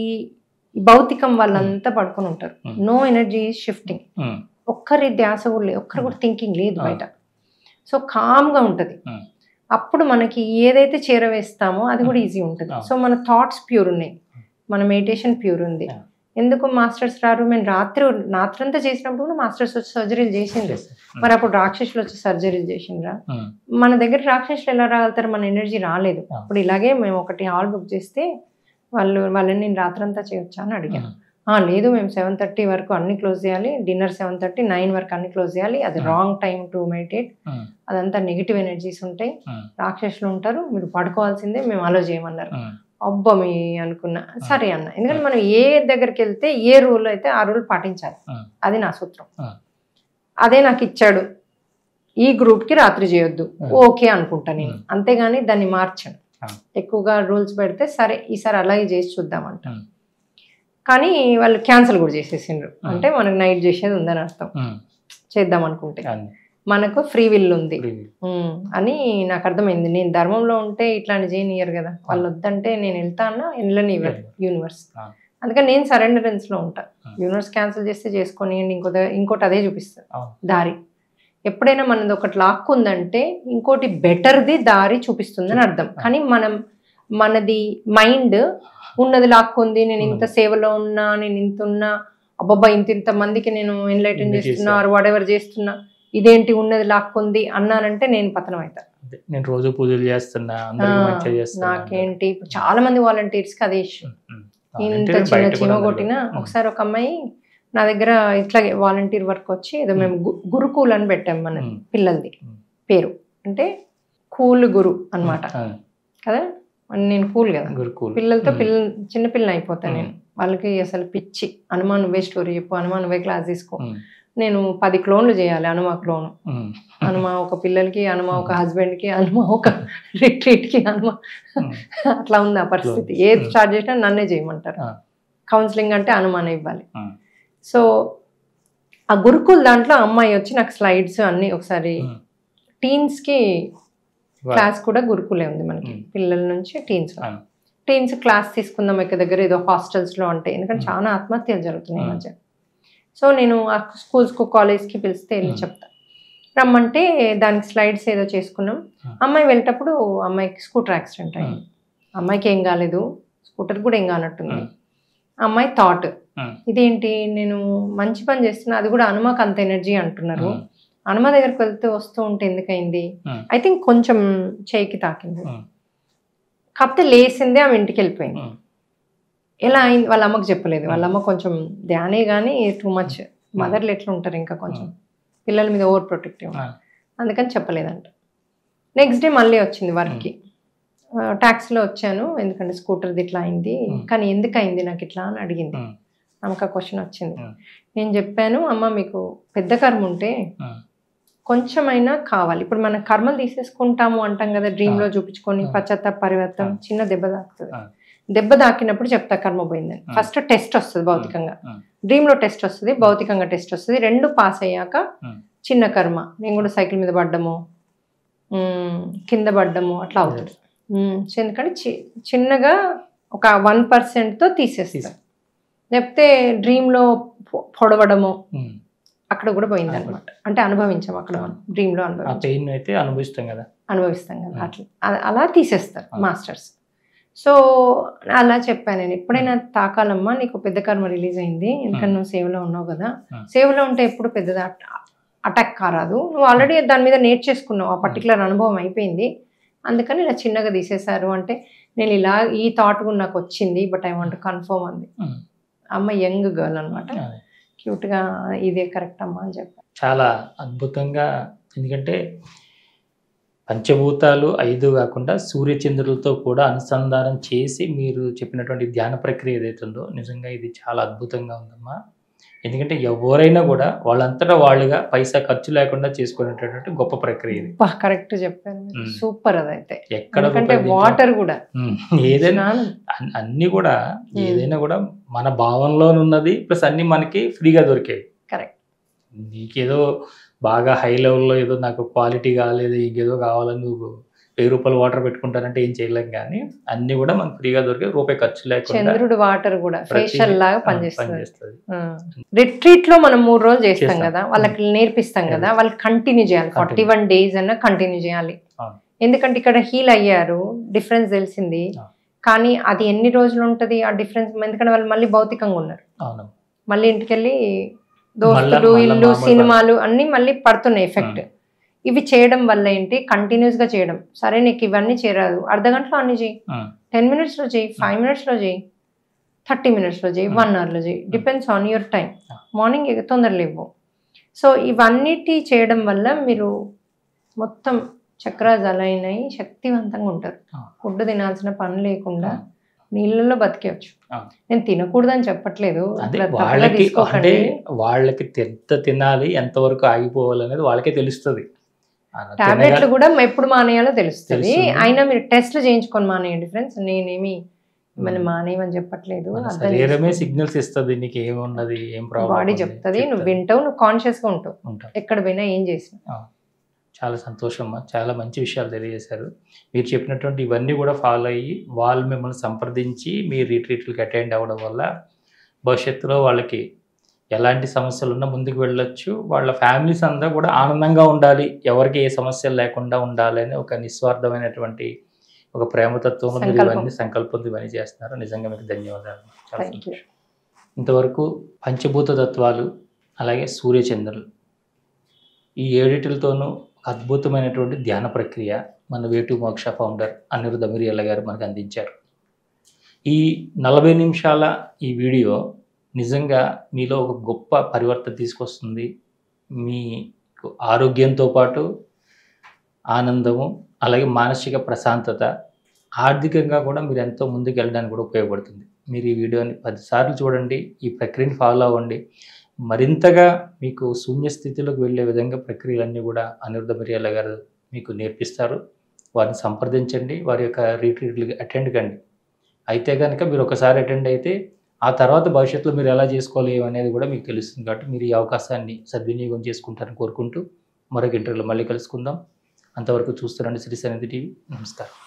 భౌతికం వాళ్ళంతా పడుకొని ఉంటారు, నో ఎనర్జీ షిఫ్టింగ్, ఒక్కరి ధ్యాస కూడా లేదు, ఒక్కరు కూడా థింకింగ్ లేదు బయట. సో కామ్గా ఉంటుంది. అప్పుడు మనకి ఏదైతే చేరవేస్తామో అది కూడా ఈజీ ఉంటుంది. సో మన థాట్స్ ప్యూర్ ఉన్నాయి, మన మెడిటేషన్ ప్యూర్ ఉంది. ఎందుకు మాస్టర్స్ రారు? మేము రాత్రంతా చేసినప్పుడు మాస్టర్స్ వచ్చి సర్జరీలు చేసిండ్రు, మరి అప్పుడు రాక్షసులు వచ్చి సర్జరీలు చేసిండ్రా? మన దగ్గర రాక్షసులు ఎలా రాగలుగుతారు? మన ఎనర్జీ రాలేదు. అప్పుడు ఇలాగే మేము ఒకటి హాల్ బుక్ చేస్తే వాళ్ళని నేను రాత్రంతా చేయొచ్చా అని అడిగాను. లేదు, మేము 7:30 వరకు అన్ని క్లోజ్ చేయాలి, డిన్నర్ 7:30, 9 వరకు అన్ని క్లోజ్ చేయాలి, అది రాంగ్ టైం టు మెడిటేట్, అదంతా నెగిటివ్ ఎనర్జీస్ ఉంటాయి, రాక్షసులు ఉంటారు, మీరు పడుకోవాల్సిందే, మేము అలో చేయమన్నారు. అబ్బా మీ అనుకున్నా, సరే అన్న. ఎందుకంటే మనం ఏ దగ్గరికి వెళ్తే ఏ రూల్ అయితే ఆ రూల్ పాటించాలి, అది నా సూత్రం. అదే నాకు ఇచ్చాడు, ఈ గ్రూప్కి రాత్రి చేయొద్దు, ఓకే అనుకుంటా నేను, అంతేగాని దాన్ని మార్చాను. ఎక్కువగా రూల్స్ పెడితే సరే ఈసారి అలాగే చేసి చూద్దామంట, కానీ వాళ్ళు క్యాన్సిల్ కూడా చేసేసిండ్రు. అంటే మనకు నైట్ చేసేది ఉందని అర్థం, చేద్దాం అనుకుంటే మనకు ఫ్రీ విల్ ఉంది అని నాకు అర్థమైంది. నేను ధర్మంలో ఉంటే ఇట్లాంటి చేయనియరు కదా, వాళ్ళు వద్దంటే నేను వెళ్తానా వెళ్ళని యూనివర్స్. అందుకని నేను సరెండరెన్స్లో ఉంటా. యూనివర్స్ క్యాన్సిల్ చేస్తే చేసుకొని ఇంకోటి అదే చూపిస్తుంది దారి. ఎప్పుడైనా మనది ఒకటి లాక్కుందంటే ఇంకోటి బెటర్ది దారి చూపిస్తుందని అర్థం. కానీ మనది మైండ్ ఉన్నది లాక్కుంది, నేను ఇంత సేవలో ఉన్నా, నేను ఇంత ఉన్నా, అబ్బాబ్బా ఇంత మందికి నేను ఎన్లైటన్ చేస్తున్నా, వాట్ ఎవర్ చేస్తున్నా, ఇదేంటి ఉన్నది లాక్కుంది అన్నానంటే నేను పతనం అవుతా. నేను రోజు పూజలు చేస్తున్నా, నాకేంటి. చాలా మంది వాలంటీర్స్కి అదే ఇష్యూ, ఇంత చిన్న చీమ కొట్టినా. ఒకసారి ఒక అమ్మాయి నా దగ్గర ఇట్లాగే వాలంటీర్ వర్క్ వచ్చి, ఏదో మేము గురుకుల్ అని పెట్టాం మన పిల్లలది పేరు, అంటే కూల్ గురు అనమాట కదా. నేను కూల్ కదా, పిల్లలతో చిన్న పిల్లని అయిపోతాను నేను. వాళ్ళకి అసలు పిచ్చి, హనుమాన్ నువ్వే స్టోరీ చెప్పు, హనుమాన్ నువ్వే క్లాస్ తీసుకో, నేను 10 క్లోన్లు చేయాలి, హనుమ క్లోన్. హనుమ ఒక పిల్లలకి, హనుమ ఒక హస్బెండ్కి, హనుమ ఒక రిట్రీట్కి, హనుమ అట్లా ఉంది ఆ పరిస్థితి. ఏది స్టార్ట్ చేసినా నన్నే చేయమంటారు. కౌన్సిలింగ్ అంటే హనుమానే ఇవ్వాలి. సో ఆ గురుకుల్ దాంట్లో అమ్మాయి వచ్చి నాకు స్లైడ్స్ అన్నీ ఒకసారి టీన్స్కి క్లాస్ కూడా గురుకులే ఉంది మనకి, పిల్లల నుంచి టీన్స్ క్లాస్ తీసుకుందాం ఇక్కడ దగ్గర ఏదో హాస్టల్స్లో అంటే, ఎందుకంటే చాలా ఆత్మహత్యలు జరుగుతున్నాయి ఈ మధ్య. సో నేను ఆ స్కూల్స్కు కాలేజ్కి పిలిస్తే వెళ్ళి చెప్తా, రమ్మంటే దానికి స్లైడ్స్ ఏదో చేసుకున్నాం. అమ్మాయి వెళ్ళేటప్పుడు అమ్మాయికి స్కూటర్ యాక్సిడెంట్ అయింది. అమ్మాయికి ఏం కాలేదు, స్కూటర్ కూడా ఏం కానట్టుంది. అమ్మాయి థాట్, ఇదేంటి నేను మంచి పని చేస్తున్నా, అది కూడా హనుమకు అంత ఎనర్జీ అంటున్నారు, హనుమ దగ్గరికి వెళ్తూ వస్తూ ఉంటే ఎందుకైంది, ఐ థింక్ కొంచెం చేయికి తాకింది, కాకపోతే లేసిందే ఆమె ఇంటికి వెళ్ళిపోయింది. ఎలా అయింది వాళ్ళ అమ్మకు చెప్పలేదు. వాళ్ళ అమ్మ కొంచెం ధ్యానే కానీ టూ మచ్, మదర్లు ఎట్లా ఉంటారు ఇంకా కొంచెం పిల్లల మీద ఓవర్ ప్రొటెక్టివ్, అందుకని చెప్పలేదంట. నెక్స్ట్ డే మళ్ళీ వచ్చింది వర్క్కి, ట్యాక్సీలో వచ్చాను ఎందుకంటే స్కూటర్ది ఇట్లా అయింది, కానీ ఎందుకు అయింది నాకు ఇట్లా అని అడిగింది. ఆమెకు ఆ క్వశ్చన్ వచ్చింది. నేను చెప్పాను, అమ్మ మీకు పెద్ద కర్మ ఉంటే కొంచెమైనా కావాలి. ఇప్పుడు మనం కర్మలు తీసేసుకుంటాము అంటాం కదా, డ్రీమ్లో చూపించుకొని పశ్చాత్తాప పరివర్తనం, చిన్న దెబ్బ తాకుతుంది. దెబ్బ తాకినప్పుడు చెప్తా కర్మ పోయిందని. ఫస్ట్ టెస్ట్ వస్తుంది భౌతికంగా, డ్రీమ్లో టెస్ట్ వస్తుంది, భౌతికంగా టెస్ట్ వస్తుంది. 2 పాస్ అయ్యాక చిన్న కర్మ, నేను కూడా సైకిల్ మీద పడ్డము, కింద పడ్డము అట్లా అవుతుంది. ఎందుకంటే చిన్నగా ఒక 1%తో తీసేస్తారు. లేకపోతే డ్రీమ్లో పొడవడము అక్కడ కూడా పోయింది అనమాట. అంటే అనుభవించాం అక్కడ, డ్రీమ్లో అనుభవిస్తాం కదా అట్లా అలా తీసేస్తారు మాస్టర్స్. సో అలా చెప్పాను నేను, ఎప్పుడైనా తాకాలమ్మా నీకు పెద్ద కర్మ రిలీజ్ అయింది, ఎందుకంటే నువ్వు సేవలో ఉన్నావు కదా, సేవలో ఉంటే ఎప్పుడు పెద్దది అటాక్ కారాదు, నువ్వు ఆల్రెడీ దాని మీద నేర్చేసుకున్నావు, ఆ పర్టికులర్ అనుభవం అయిపోయింది, అందుకని ఇలా చిన్నగా తీసేశారు అంటే, నేను ఇలా ఈ థాట్ కూడా నాకు వచ్చింది, బట్ ఐ వాంట్ కన్ఫర్మ్ అంది. అమ్మ యంగ్ గర్ల్ అనమాట, క్యూట్గా ఇదే కరెక్ట్ అమ్మా అని చెప్పాను. చాలా అద్భుతంగా, ఎందుకంటే పంచభూతాలు 5 కాకుండా సూర్యచంద్రులతో కూడా అనుసంధానం చేసి మీరు చెప్పినటువంటి ధ్యాన ప్రక్రియ ఏదైతుందో నిజంగా ఇది చాలా అద్భుతంగా ఉందమ్మా. ఎందుకంటే ఎవరైనా కూడా వాళ్ళంతటా వాళ్ళుగా పైసా ఖర్చు లేకుండా చేసుకునేటటువంటి గొప్ప ప్రక్రియ ఇది. కరెక్ట్ చెప్పారు, సూపర్. అదైతే ఎక్కడ వాటర్ కూడా ఏదైనా అన్ని కూడా ఏదైనా కూడా మన భావంలోనున్నది, ప్లస్ అన్ని మనకి ఫ్రీగా దొరికాయి. కరెక్ట్. నీకేదో బాగా హై లెవెల్లో ఏదో నాకు క్వాలిటీ కాలేదు, ఇంకేదో కావాలని నువ్వు 1000 రూపాయలు వాటర్ పెట్టుకుంటానంటే ఏం చేయలేం, కానీ అన్ని కూడా మనకు ఫ్రీగా దొరికే, రూపాయి ఖర్చు లేకుండా. చంద్రుడు వాటర్ కూడా ఫేషియల్ లాగా పనిచేస్తుంది. రిట్రీట్ లో మనం 3 రోజులు చేస్తాం కదా, వాళ్ళకి నేర్పిస్తాం కదా, వాళ్ళకి కంటిన్యూ చేయాలి, 41 days అన్నా కంటిన్యూ చేయాలి. ఎందుకంటే ఇక్కడ హీల్ అయ్యారు, డిఫరెన్స్ తెలిసింది, కానీ అది ఎన్ని రోజులు ఉంటుంది ఆ డిఫరెన్స్, ఎందుకంటే వాళ్ళు మళ్ళీ భౌతికంగా ఉన్నారు, మళ్ళీ ఇంటికి వెళ్ళి దోస్తులు, ఇల్లు, సినిమాలు అన్నీ మళ్ళీ పడుతున్నాయి ఎఫెక్ట్. ఇవి చేయడం వల్ల ఏంటి, కంటిన్యూస్గా చేయడం. సరే నీకు ఇవన్నీ చేరాదు, అర్ధగంటలో అన్ని చేయి, 10 minutesలో చేయి, 5 minutesలో చేయి, 30 minutesలో చేయి, 1 hourలో చేయి, depends on your time. Morning తొందరలో ఇవ్వు. సో ఇవన్నిటి చేయడం వల్ల మీరు మొత్తం చక్రాలు అలైన్ అయ్యి శక్తివంతంగా ఉంటారు. ఫుడ్ తినాల్సిన పని లేకుండా నీళ్ళలో బతికేయచ్చు. నేను తినకూడదని చెప్పట్లేదు, వాళ్ళకి ఎంత తినాలి, ఎంతవరకు ఆగిపోవాలి అనేది వాళ్ళకే తెలుస్తుంది. టాబ్లెట్లు కూడా ఎప్పుడు మానేయాలో తెలుస్తుంది. అయినా మీరు టెస్ట్లు చేయించుకొని మానేయండి ఫ్రెండ్స్, నేనేమి మిమ్మల్ని మానేయమని చెప్పట్లేదు. శరీరమే సిగ్నల్స్ ఇస్తుంది, నీకు ఏమున్నది, ఏం ప్రాబ్లం బాడీ చెప్తుంది, నువ్వు వింటావు, నువ్వు కాన్షియస్గా ఉంటావు ఎక్కడ పోయినా, ఏం చేసినా. చాలా సంతోషమ్మా, చాలా మంచి విషయాలు తెలియజేశారు. మీరు చెప్పినటువంటి ఇవన్నీ కూడా ఫాలో అయ్యి వాళ్ళు మిమ్మల్ని సంప్రదించి మీ రిట్రీట్లకు అటెండ్ అవ్వడం వల్ల భవిష్యత్తులో వాళ్ళకి ఎలాంటి సమస్యలు ఉన్నా ముందుకు వెళ్ళొచ్చు, వాళ్ళ ఫ్యామిలీస్ అంతా కూడా ఆనందంగా ఉండాలి, ఎవరికి ఏ సమస్యలు లేకుండా ఉండాలి అని ఒక నిస్వార్థమైనటువంటి ఒక ప్రేమతత్వంలో మీరు ఇవన్నీ సంకల్పంతో ఇవన్నీ చేస్తున్నారు. నిజంగా మీకు ధన్యవాదాలు. చాలా సంతోషం. ఇంతవరకు పంచభూత తత్వాలు అలాగే సూర్యచంద్రులు ఈ 7 అద్భుతమైనటువంటి ధ్యాన ప్రక్రియ మన వే టు మోక్ష ఫౌండర్ అనిరుద్ అమిరియల్ల గారు మనకు అందించారు. ఈ 40 నిమిషాల ఈ వీడియో నిజంగా మీలో ఒక గొప్ప పరివర్తన తీసుకొస్తుంది. మీకు ఆరోగ్యంతో పాటు ఆనందము, అలాగే మానసిక ప్రశాంతత, ఆర్థికంగా కూడా మీరు ఎంతో ముందుకు వెళ్ళడానికి కూడా ఉపయోగపడుతుంది. మీరు ఈ వీడియోని 10 సార్లు చూడండి, ఈ ప్రక్రియని ఫాలో అవ్వండి. మరింతగా మీకు శూన్య స్థితిలోకి వెళ్ళే విధంగా ప్రక్రియలన్నీ కూడా అనిరుద్ధ మిర్యాల గారు మీకు నేర్పిస్తారు. వారిని సంప్రదించండి, వారి యొక్క రీట్రీట్లకి అటెండ్ కండి. అయితే కనుక మీరు ఒకసారి అటెండ్ అయితే ఆ తర్వాత భవిష్యత్తులో మీరు ఎలా చేసుకోవాలి అనేది కూడా మీకు తెలుస్తుంది. కాబట్టి మీరు ఈ అవకాశాన్ని సద్వినియోగం చేసుకుంటారని కోరుకుంటూ మరొక ఇంటర్వ్యూలో మళ్ళీ కలుసుకుందాం. అంతవరకు చూస్తున్నాండి శ్రీ సన్నిధి టీవీ. నమస్కారం.